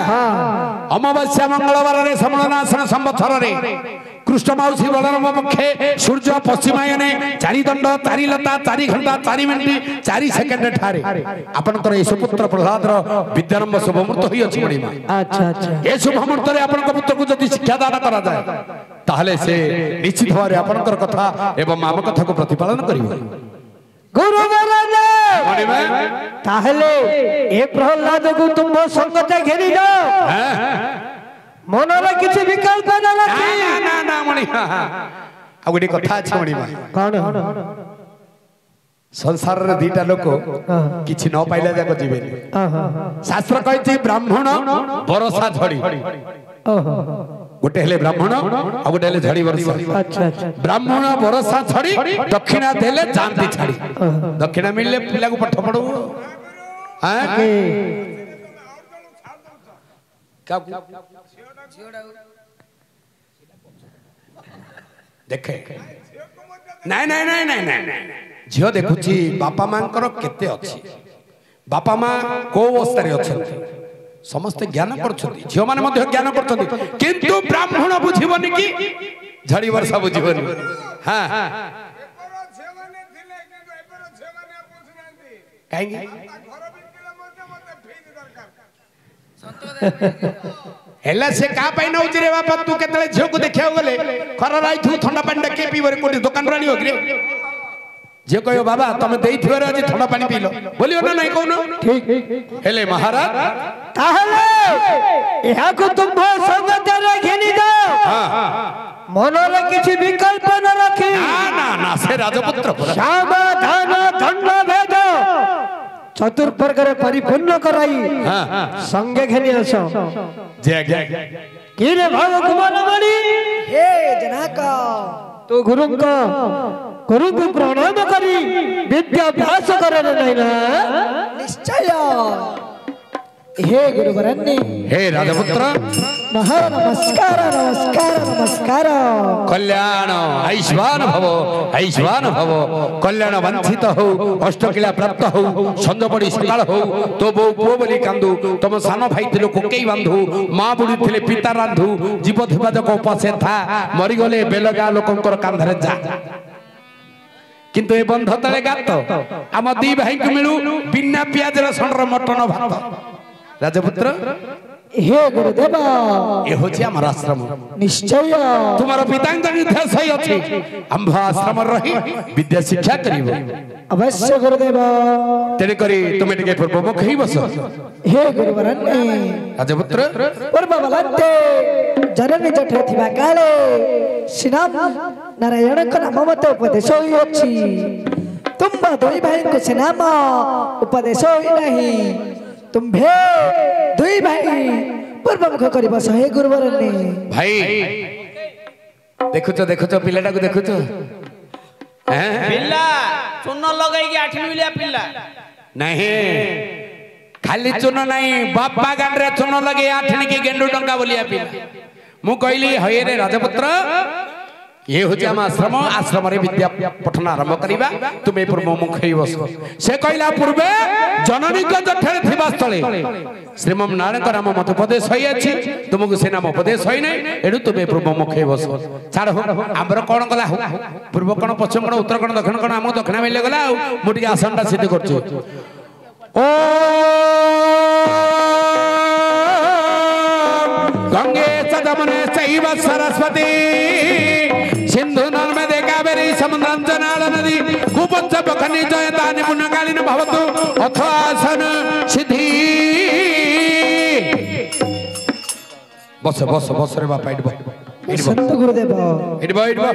अमावास्या मंगलवार रे समणनाशन संवत्सर रे कृष्ण मौसी बलराम पक्षे सूर्य पश्चिमायने चारि दंड चारि लता 4 घंटा 4 मिनिट 4 सेकंड ठारे आपनकर ए सुपुत्र प्रहलाद रो विद्यारंभ शुभ मुहूर्त होई अछि मणि में। अच्छा अच्छा ए शुभ मुहूर्त रे आपनक पुत्र को जदि शिक्षा दान करा जाय ताहले से निश्चित भाव रे आपनकर कथा एवं आम कथा को प्रतिपालन करिवो गुरु ताहले ए प्रहलाद को तुम संगते घेरी जाओ मनरे किछि विकल्प न ना ना मणि आ गोटे कथा अछि मणि कोन संसार रे दीटा लोक किछि न पाइला जाको जीवे शास्त्र कहै ब्राह्मण बरसा झड़ी गोटे हेले ब्राह्मण आ गोटे हेले झड़ी वर्षा। अच्छा अच्छा ब्राह्मण बरसा छड़ी दक्षिणा देले जानती छड़ी दक्षिणा मिलले पिला को पठ पढो हां का देखे नहीं नहीं नहीं नहीं नहीं झियो देखुची बापा मांकर केते अछि बापा मां को अवस्था रे अछंती समस्त ज्ञान करछथि झियो माने मध्ये ज्ञान करछथि किंतु ब्राह्मण बुझिबनी कि झड़ी वर्षा बुझिबनी हां एपरो झियो माने थिले किंतु एपरो झियो माने बुझनांती काहे घर बिकिले मते फ्रिज दरकार हेला से का पाई न उजरे बापा तू केतले झियो को देखिया गले खरा राई थू ठंडा पानी के पीबरे कोठी दुकान रानी होगरे जे कहो बाबा तमे देई थिवर आज ठंडा पानी पीलो बोलियो ना नहीं कोनो ठीक हेले महाराज ताहले एहा को तुम संगत रे घेनी जाओ हां मनरे किछि विकल्प न रखी ना ना ना से राजपुत्र सावधान दंड भेद चतुर्प्रकार परिपूर्ण कराई हां संगे घेनी आसो जय जय की रे भाव कुमार मणि हे जनका तो गुरु को प्रणाम करी विद्याभ्यास करे नहीं ना निश्चय हे गुरुवरन्नी हे राजपुत्र महा नमस्कार नमस्कार नमस्कार कल्याण ऐश्वान भव कल्याण वंचित हो अष्टकिला प्राप्त हो संज पड़ी सकाल हो तो बो पुओ बोली कांदू तुम सान भाई थिलो कोकेई बांधू मां बुड़ी थिले पिता रांधू जीव थिबा जक उपासे था मरी गले बेलगा लोकंकर कांधरे जा किंतु ए बंध तले गात आम दी भाई को मिलू बिना प्याज रसुन रो मटन भात राजपुत्र हे गुरुदेव ये होछि हमर आश्रम निश्चय तुम्हारा पितांग निर्देश सही अछि हम आश्रम रही विद्या शिक्षा करिवो अवश्य गुरुदेव तेरे करी तुमे टिके पूर्वमुख ही बस हे गुरुवरन्नी राजपुत्र पूर्व बलते जननी जठरे थिबा काले श्रीराम नारायण को नाम मते उपदेश होई अछि तुम दुई भाई को से नाम उपदेश होई नहीं तुम्भे दुई भाई पूर्वमुख करी बस हे गुरुवरन्नी भाई देखुचो पिलाटा को देखुचो पिल्ला चून लगाई के आठनी मिलिया पिल्ला नहीं खाली चून नहीं बापा गान रे चून लगे आठनी के गेंडू टंका बोलिया पिल्ला मु कहली हये रे राजपुत्र ये हूँ आम आश्रम आश्रम विद्या पठन आरंभ करवा तुम पूर्व मुखे बस से कहला पूर्वे जननी जठे थिबा स्थले श्रीमम नारायण नाम मत उपदेश होई तुमको से नाम उपदेश होई नहीं एडू तुम पूर्व मुखे बस छाड़ आमर कौन कला हो पूर्व कौन पश्चिम कौन उत्तर कौन दक्षिण कौन आम दक्षिण मिले गला मुझे आसन टा सिद्ध कर गंगे सदमने शैव सरस्वती सिंधु नर्मदे कावेरी समुद्रांचनाल नदी कुपंच पखनी जयतानि पुण्यकालिन भवतु अथासन सिद्धि बस बस बस रे बापा इडबो संत गुरुदेव इडबो इडबो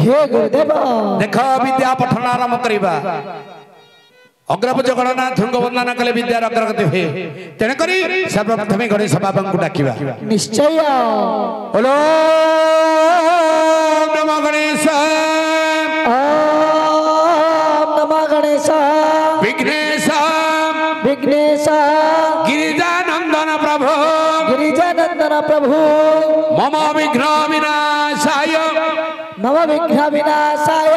देख विद्या पठन आरंभ करवा अग्रपूज गणनाथ वंदना कले विद्यार अग्रगति हुए तेणुक सर्वप्रथम गणेश बाबा को डाकिबा निश्चय बोलो नमो गणेश नमो गणेश विघ्नेश विघ्नेश गिरिजानंदन प्रभु गिरिजानंदन प्रभु मम विघ्न विनाशाय नव विघ्न विनाशाय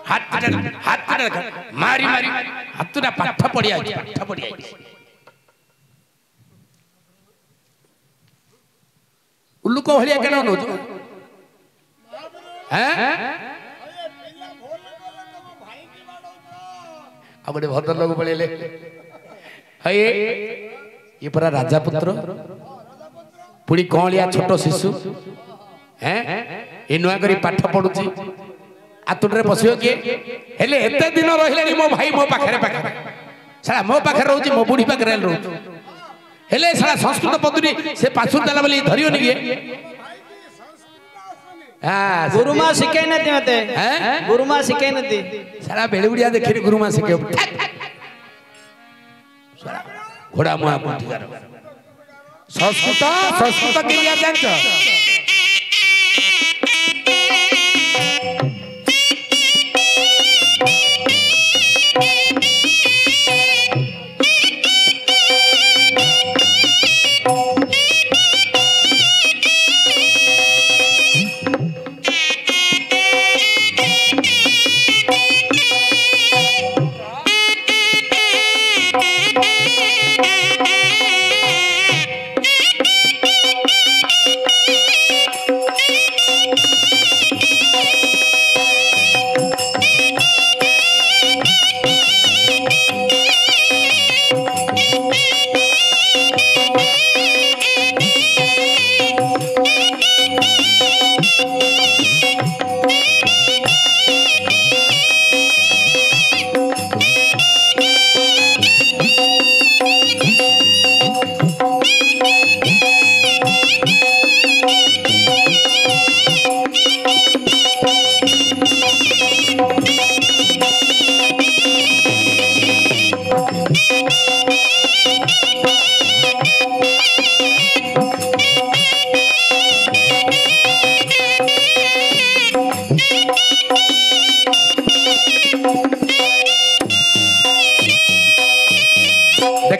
हाथ मारी मारी हाथुरा पाठ पड़िया पाठ पड़िया उल्लू को भलिया केन नो हैं आ गोटे भद्र लोग पळेले हे ये परा राजा पुत्र पुणी कौलिया छोट शिशु हैं ए नुआ करी पाठ पढुची आतुरे बसियो के हेले एते दिन रहिलेनी मो भाई मो पाखरे पाखरे साला मो पाखरे रहउची मो बुढी पाखरे रहउची हेले साला संस्कृत पदुरी से पाछुर देला बोली धरियो नि गे हां गुरुमा सिखाई नती मते हैं गुरुमा सिखाई नती साला बेलुडिया देखिनी गुरुमा सिखे साला घोड़ा मुआ पुठीगार संस्कृत संस्कृत के लिया जानछ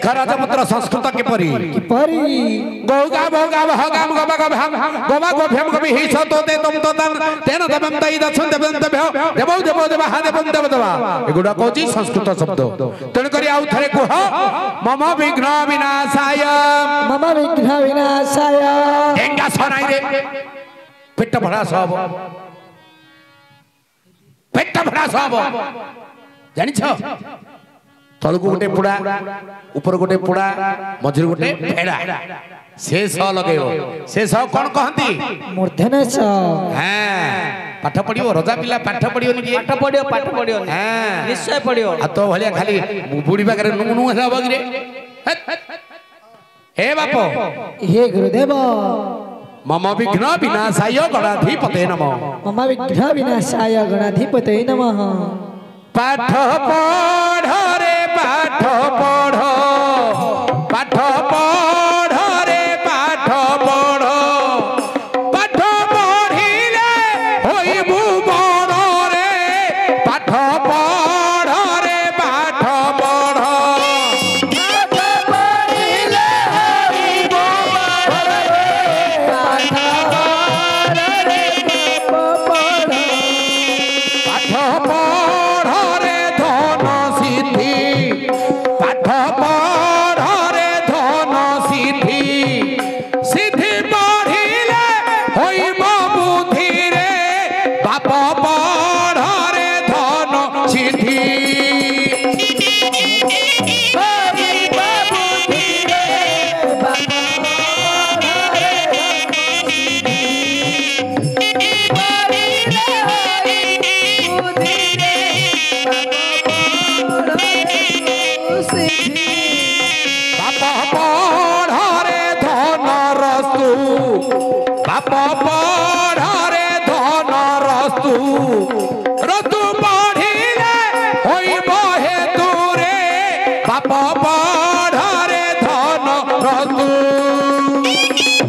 देख राजपुत्र संस्कृत किपरि किपरि गौगा भोगा भगाम गबा गभाम गबा गभ्यम गबि हि सतोते तम ततन तेन दबम तई दछन देबन देबो देबो देबो देबा हा देबन देबो देबा एगुडा कहूची संस्कृत शब्द तेन करी आउ थरे कुह मम विघ्न विनाशाय एंगा सनाई रे पेट भरा सब जानि छ तलको गोटे पुडा ऊपर गोटे पुडा मझिर गोटे फेड़ा से स लगेबो से स कोन कहंती मूर्धन्य स हां पाठ पढियो रजा पिला पाठ पढियो नि पाठ पढियो हां निश्चय पढियो आ तो भलिया खाली बुडी बागरे नुनु होला बगरे हे बापो हे गुरुदेव मम विघ्न विनाशाय गणाधिपते नमः मम विघ्न विनाशाय गणाधिपते नमः पाठ पढ़ रे पाठ पढ़ पाठ पढ़ रे पाठ पढ़ पाठ पढ़िले होइबु बड़ रे पाठ पढ़ रे पाठ पढ़ पाठ पढ़िले होइबु बड़ रे पाठ पढ़ रे पाठ पढ़ रे धन सिद्धि पाठ पढ़ रे धन सिद्धि सिद्धि पढ़िले होइब बुद्धि रे बाप पढ़ रे धन सिद्धि होइब बुद्धि रे बाप पढ़ रे पढ़िले होइब बुद्धि रे बाप पढ़ रे धन रस्तु बाप पढ़ रे धन रस्तु रस्तु पढ़िले होइब हेतु रे बाप पढ़ रे धन रस्तु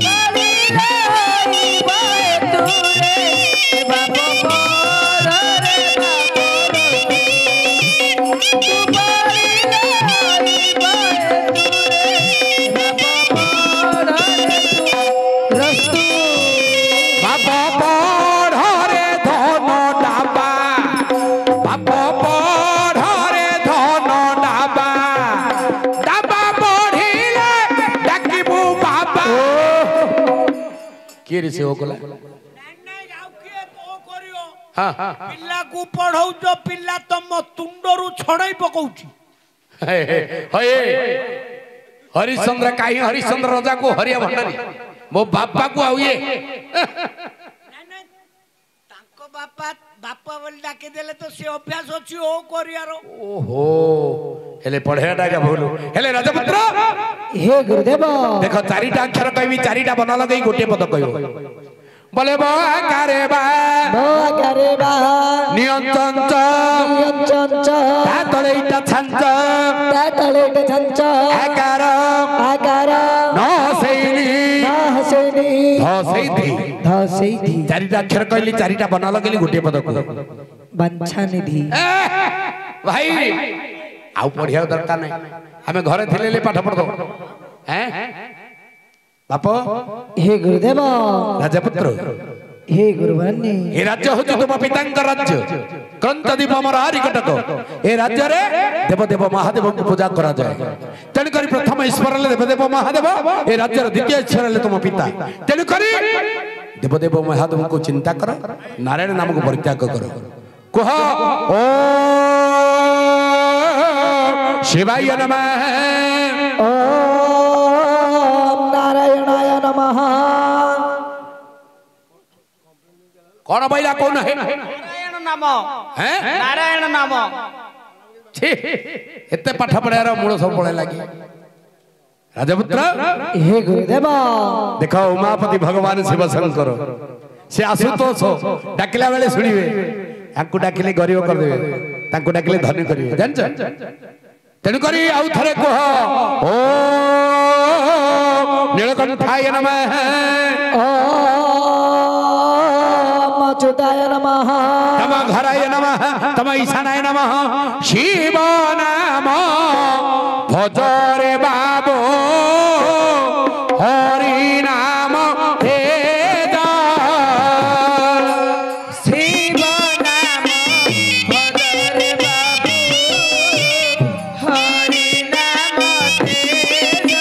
पढ़िले होइब हेतु रे बाप पढ़ रे बाप पढ़ रे धन डाबा बाप पढ़ रे धन डाबा डाबा पढ़िले डाकिबु बाबा के रे से हो गला हां पिल्ला को पढ़ौछ पिल्ला तम तुंडरू छड़ाई पकौछि हये हरिश्चंद्र काई हरिश्चंद्र राजा को हरिया भंडारी मो बापा को आउ ये तांको बापा बापा बोल डाके देले तो से अभ्यास अछि ओ करियारो ओहो हेले पढ़ेटा का भूल हेले राजपुत्र हे गुरुदेव देखो चारिटा अक्षर कहबी चारिटा बना लगई गोटे पद कहबो बोले बा करे बा नियंत्रण चंच ता तळेटा छंच आकार न सैनी धसैनी चारिटा अक्षर कहली चारिटा बना लगली गोटे पद को बंछा निधि भाई आउ पढ़िया दरकार नहीं हमें घरे थिले पाठ पढ़ दो हैं बाप हे गुरुदेव राजपुत्र हे गुरुवानी ए राज्य होची तुम पितांक राज्य कंतदीप अमर हरि कटक ए राज्य रे देवदेव महादेव को पूजा करा जाए तेन करी प्रथम ईश्वर ले देवदेव महादेव ए राज्य रे द्वितीय ईश्वर ले तुम पिता तेन करी देवदेव महादेव को चिंता कर नारायण नाम को परित्याग कर कह ओ शिवाय नमः ओम नारायणाय नमः कौन बैला कौन है नारायण नाम हैं नारायण नाम छी एते पाठ पढ़ार मूल सब पड़े लगी राजपुत्र हे गुरुदेव देखो उमापति भगवान शिव शंकर से आशुतोष डाकिला बेले सुनिवे तांको डाकिले गरीब कर देबे तांको डाकिले धनी करिवे जानछ तेनु करी आउ थरे कह ओ नीलकंठाय नमः ओम अच्युताय नमः तम घराय नमः तम ईशानाय नमः शिव नाम ভজরে বাবু হরি নাম তেজ শিব নাম ভজরে বাবু হরি নাম তেজ।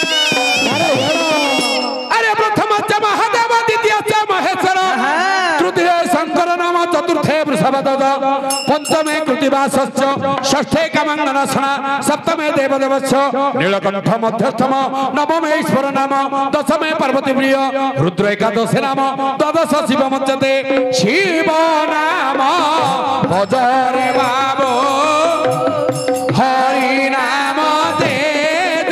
আরে প্রথম মহাদেব দ্বিতীয় মহেশ্বর তৃতীয় শঙ্কর নাম চতুর্থে বৃষভদত্ত পঞ্চমে কৃতিবাসশ্চ ষষ্ঠে কামাঙ্গনাসনা সপ্তমে দেবদেবশ্চ নীলকণ্ঠ মধ্যস্থম নবমে ঈশ্বর নাম দশমে পার্বতী প্রিয় রুদ্র একাদশে নাম দ্বাদশ শিব মজ্জতে শিব নাম ভজরে বাবু হরি নাম তেজ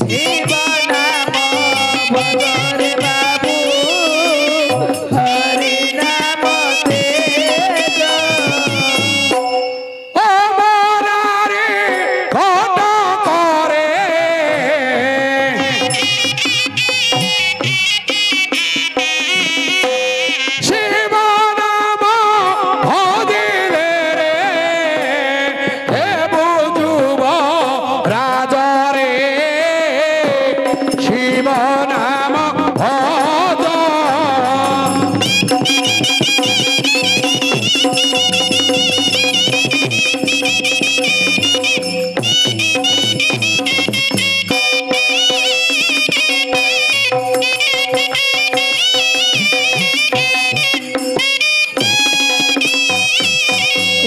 শিব নাম ভজরে বাবু হরি নাম তেজ। ও মরারে কত করে শিব নাম ভজিলে রে হে বুঝুব রাজরে শিব নাম ভজ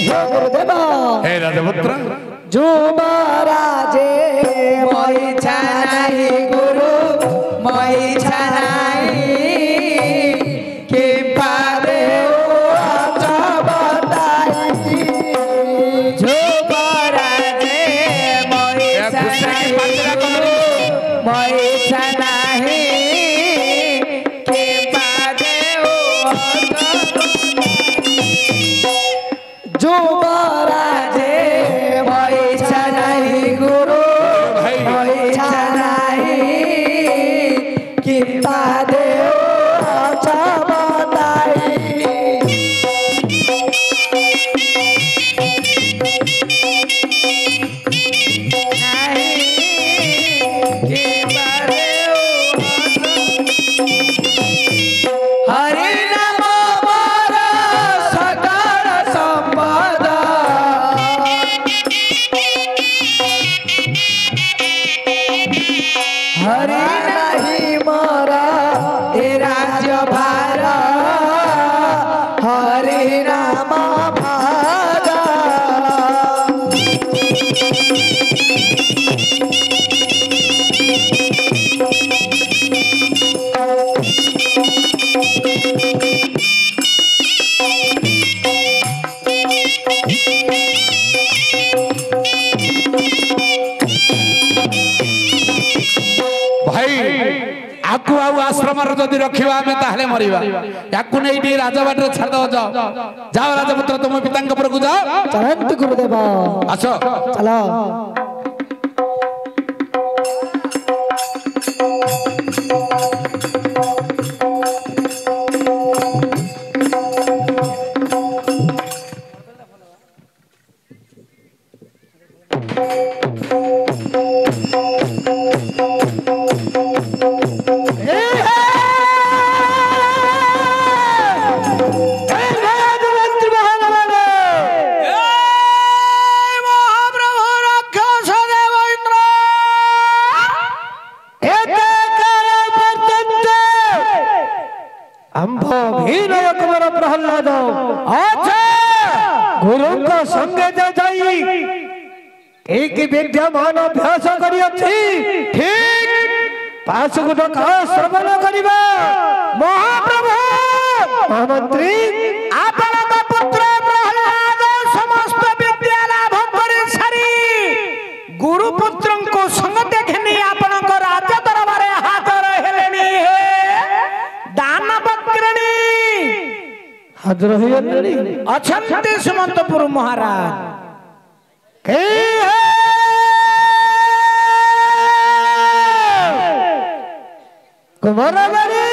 হে গুরুদেব হে রাজপুত্র যুবরাজে মইছা নাহি গুরু মইছা নাহি কে পারে অচবতাই। যুবরাজে মইছা নাহি গুরু মইছা নাহি কে পারে যুবরাজে মইছা নাহি গুরু মইছা নাহি কৃপা দেও অচবতাই। নাহি কৃপা দেও হরি নাম মোর সকল সম্পদ হরি নাহি মোর এ রাজ্য ভার হরি নাম ভাগ। ভাই আকু ଆଉ ଆଶ୍ରମରେ ଯଦି ରଖିବା ଆମେ ତାହେଲେ ମରିବା ୟାକୁ ନେଇ ଟିକେ ରାଜବାଟରେ ଛାଡ଼ିଦବ ଯାଅ ଯାଅ ରାଜପୁତ୍ର ତୁମ ପିତାଙ୍କ ଉପରକୁ ଯାଅ ଚରନ୍ତୁ ଗୁରୁଦେବ ଆସ ଚାଲ। ଆମ୍ଭ ଭୀର କୁମାର ପ୍ରହ୍ଲାଦ ଗୁରୁଙ୍କ ସଙ୍ଗେ ଯାଇ ଏକ ବିଦ୍ୟମାନ ଅଭ୍ୟାସ କରିଅଛି। ଠିକ ପାଶକୁ ଡକା ଶ୍ରବଣ କରିବା। ମହାପ୍ରଭୁ ମହାମନ୍ତ୍ରୀ ଆପଣଙ୍କ ପୁତ୍ର ପ୍ରହ୍ଲାଦ ସମସ୍ତ ବିଦ୍ୟା ଲାଭ କରି ସାରି ଗୁରୁପୁତ୍ରଙ୍କୁ ସଙ୍ଗତେ ଘେନି ଆପଣଙ୍କ ରାଜ ଦରବାରେ ହାଜର ହେଲେଣି। ଦାନବକ୍ରଣୀ ହାଜର ହୋଇଗଲେଣି ଅଛନ୍ତି ସୁମନ୍ତପୁର ମହାରାଜ। କୁମାରବାଣୀ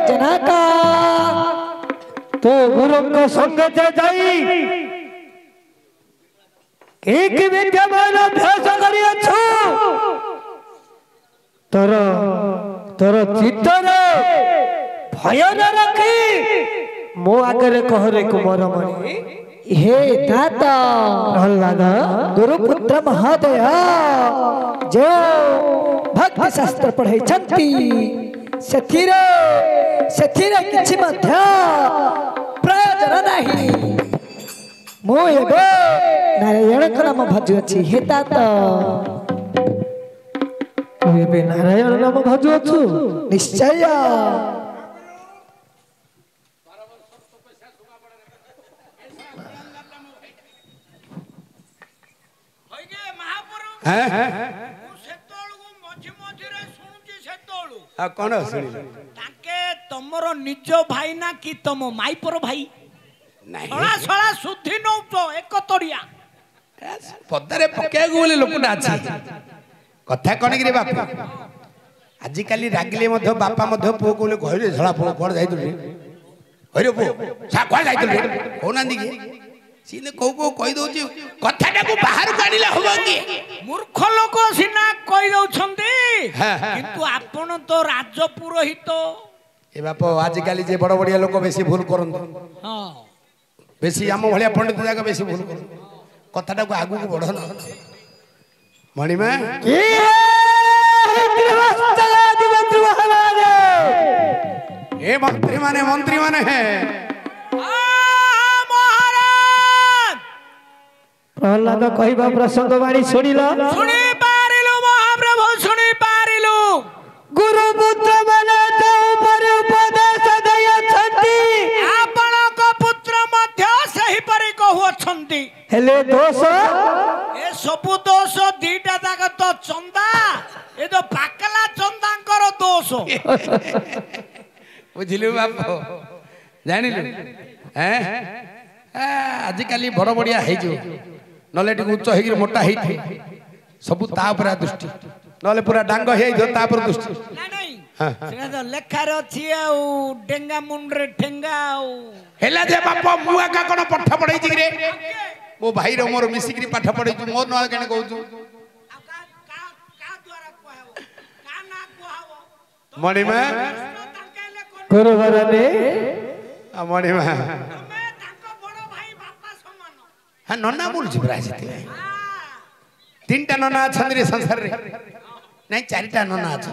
ଜନକା ତୁ ଗୁରୁଙ୍କ ସଙ୍ଗେ ଯାଇ कि विद्यमान अभ्यास करियछु तोर तोर चित्तरे भय न रखी मो आगरे कहरे कुमार मणि हे दाता प्रहलाद गुरुपुत्र महोदय जो भक्ति शास्त्र पढ़ाई छंती सेथिरे किछि मध्य प्रयोजन नाही मो एबे नारायण नाम भजुअछि हे दाता तू एबे नारायण नाम भजुअछु निश्चय कौन तमर निज भाई ना कि तम माईपर भाई सड़ा सड़ा शुद्धि नौच एक तोड़िया पदारे पकेया बोले लोकटा अछि कथा कण कि बापू आजिकाली रागिले मध्य बापा मध्य पुओ कोले कहले झळा पुओ कोड जाइतु रे हरे पुओ सा कोड जाइतु रे कोनांदी के सीने को कहि दोची कथाटा को बाहर काढिला होबो कि मूर्ख लोक सिना कहि दउछंती किंतु आपण तो राज पुरोहित ए बाप आजिकाली जे बड़ बड़िया लोक बेसी भूल करन हां बेसी आम भलिया पंडित जागा बेसी भूल करन कथाटा को आगु को बढ़न मणिमा ए मंत्री माने है प्रहलाद कहबा प्रसंग वाणी सुनिला सुनि पारिलु महाप्रभु सुनि पारिलु गुरु पुत्र माने तो ऊपर उपदेश दया छंती आपण को पुत्र मध्य सही परि कहू छंती हेले दोष ए सबु दोष दीटा तक तो चंदा ए तो पाकला चंदांकर दोष बुझिलु बाप जानिलु हैं आजिकाली बड़ बड़िया है जो नले उच्च हो मोटा है सबू तापर दृष्टि नले पूरा डांग है तापर दृष्टि नहीं तो लेखार अच्छी डेंगा मुंडरे ठेंगा हेला जे बाप मु आका कोन पाठ पढै छि रे मो भाई रो मोर मिसिकरी पाठ पढै छु मोर न केने कहू छु मणिमा गुरुवर ने मणिमा हाँ नन्ना बोल तीन टा नन्ना अच्छा संसार रे नहीं चारिटा नन्ना अच्छा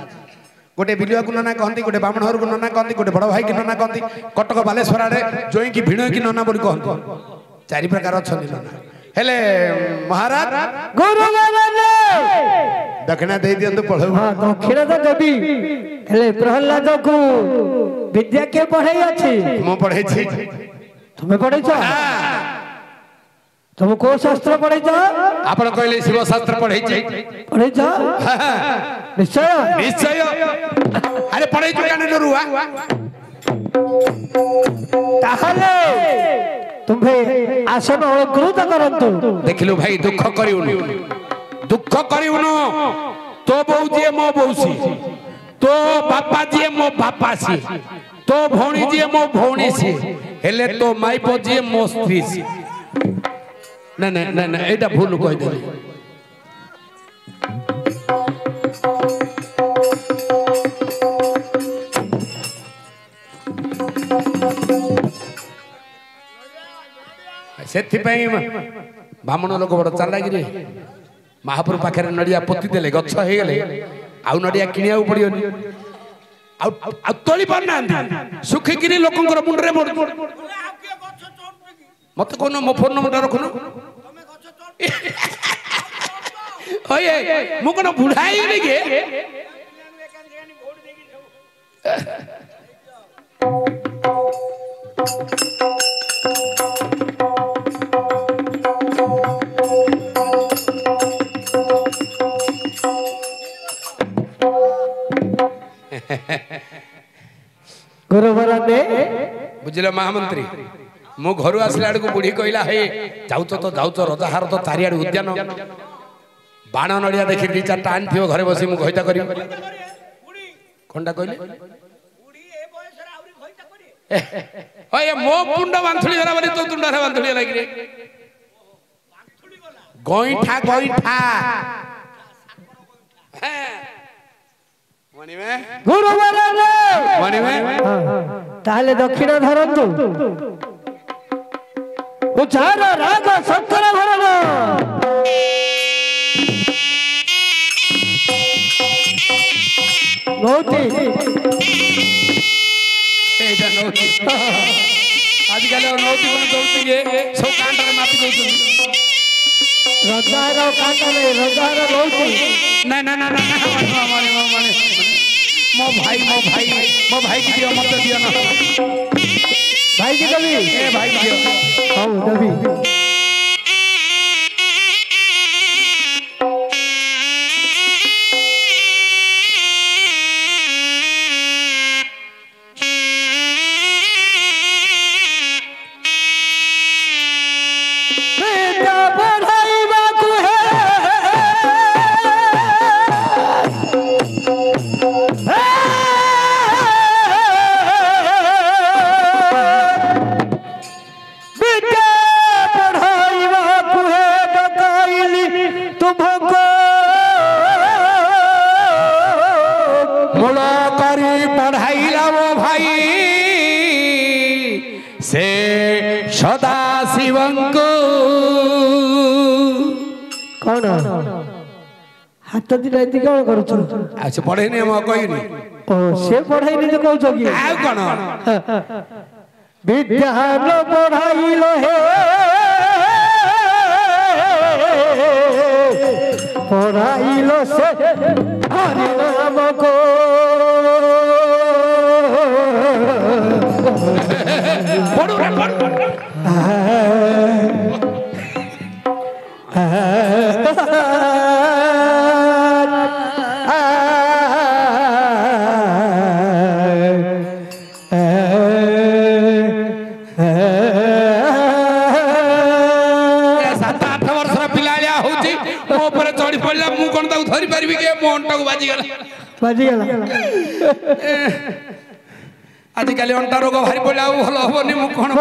गोटे बिलुआ को नन्ना कहती गोटे बामणहर को नन्ना कहती गोटे बड़ भाई की नन्ना कहती कटक बालेश्वर आड़े जोई की भिण की नन्ना बोली कहती चारि प्रकार अच्छा नन्ना हेले महाराज गुरु दक्षिणा दे दियंतु पढ़ो हां दक्षिणा तो देबी हेले प्रहलाद को विद्या के पढ़ाई अछि मो पढ़ै छी तुमे पढ़ै छ तुम को शास्त्र पढ़ै छ आपण कहले शिव शास्त्र पढ़ै छी पढ़ै छ निश्चय निश्चय अरे पढ़ै छ काने रुआ ताहले तुम्हे आसन अलंकृत करंतु देखिलु भाई दुख करिउनु तो बहु जे मो बहुसी तो बापा जे मो बापा सी तो भौणी जे मो भौणी सी हेले तो माईपो जे मो स्त्री सी ना एटा भूल कहि देली सेथि पई ब्राह्मण लोक बड़ चालाकी रे महापुर पाखे नड़िया पोती देले गछ हे गेले आउ नड़िया किनिया पड़ियोनी आउ तोली पाना सुखी किरी लोकंकर मुंडरे मोड़ मत कोन मो फोन नंबर रखनो ओए मु कोन बुढ़ाई गेली के गुरुवर ने बुझिल महामंत्री मो घर आसला आड़ को बुढ़ी कहला हे जाउच तो जाउच रजाहार तो चारिआड़ उद्यान बाण नड़िया देखि दी चारटा आन थियो घरे बसी मु घइता करी कोनटा कहले ओए मो पुंड बांथुली धरा बनी तो तुंडा बांथुली लागी रे ଗଇଠା ଗଇଠା ମଣିବେ ଗୁରୁବାର ମଣିବେ ତାହେଲେ ଦକ୍ଷିଣ ଧରନ୍ତୁ ଉଚ୍ଚାର ରାଗ ଶଙ୍କର ଭରଣ ନଉତି এইটা নৌতি আজকাল নৌতি কোন দৌড়তি গে সব কাঁটারে মাপি দউছন্তি রজার কাঁটারে রজার নৌতি না না না না মানে মো ভাই কি দিও মত দিও না ভাই কি দেবি এ ভাই দিও হଉ দেবি से सदा शिवंको कौन हाथ दिन एति कौन करूछ अच्छा पढ़े नहीं हम कहनी ओ से पढ़ाई नहीं तो कहू कि आ कोन विज्ञान पढ़ाइलो हे पढ़ाइलो से हरि नाम को पढ़ो रे पढ़ आजिकल अंटा रोग भारी पड़ा भल हेनी मु कौन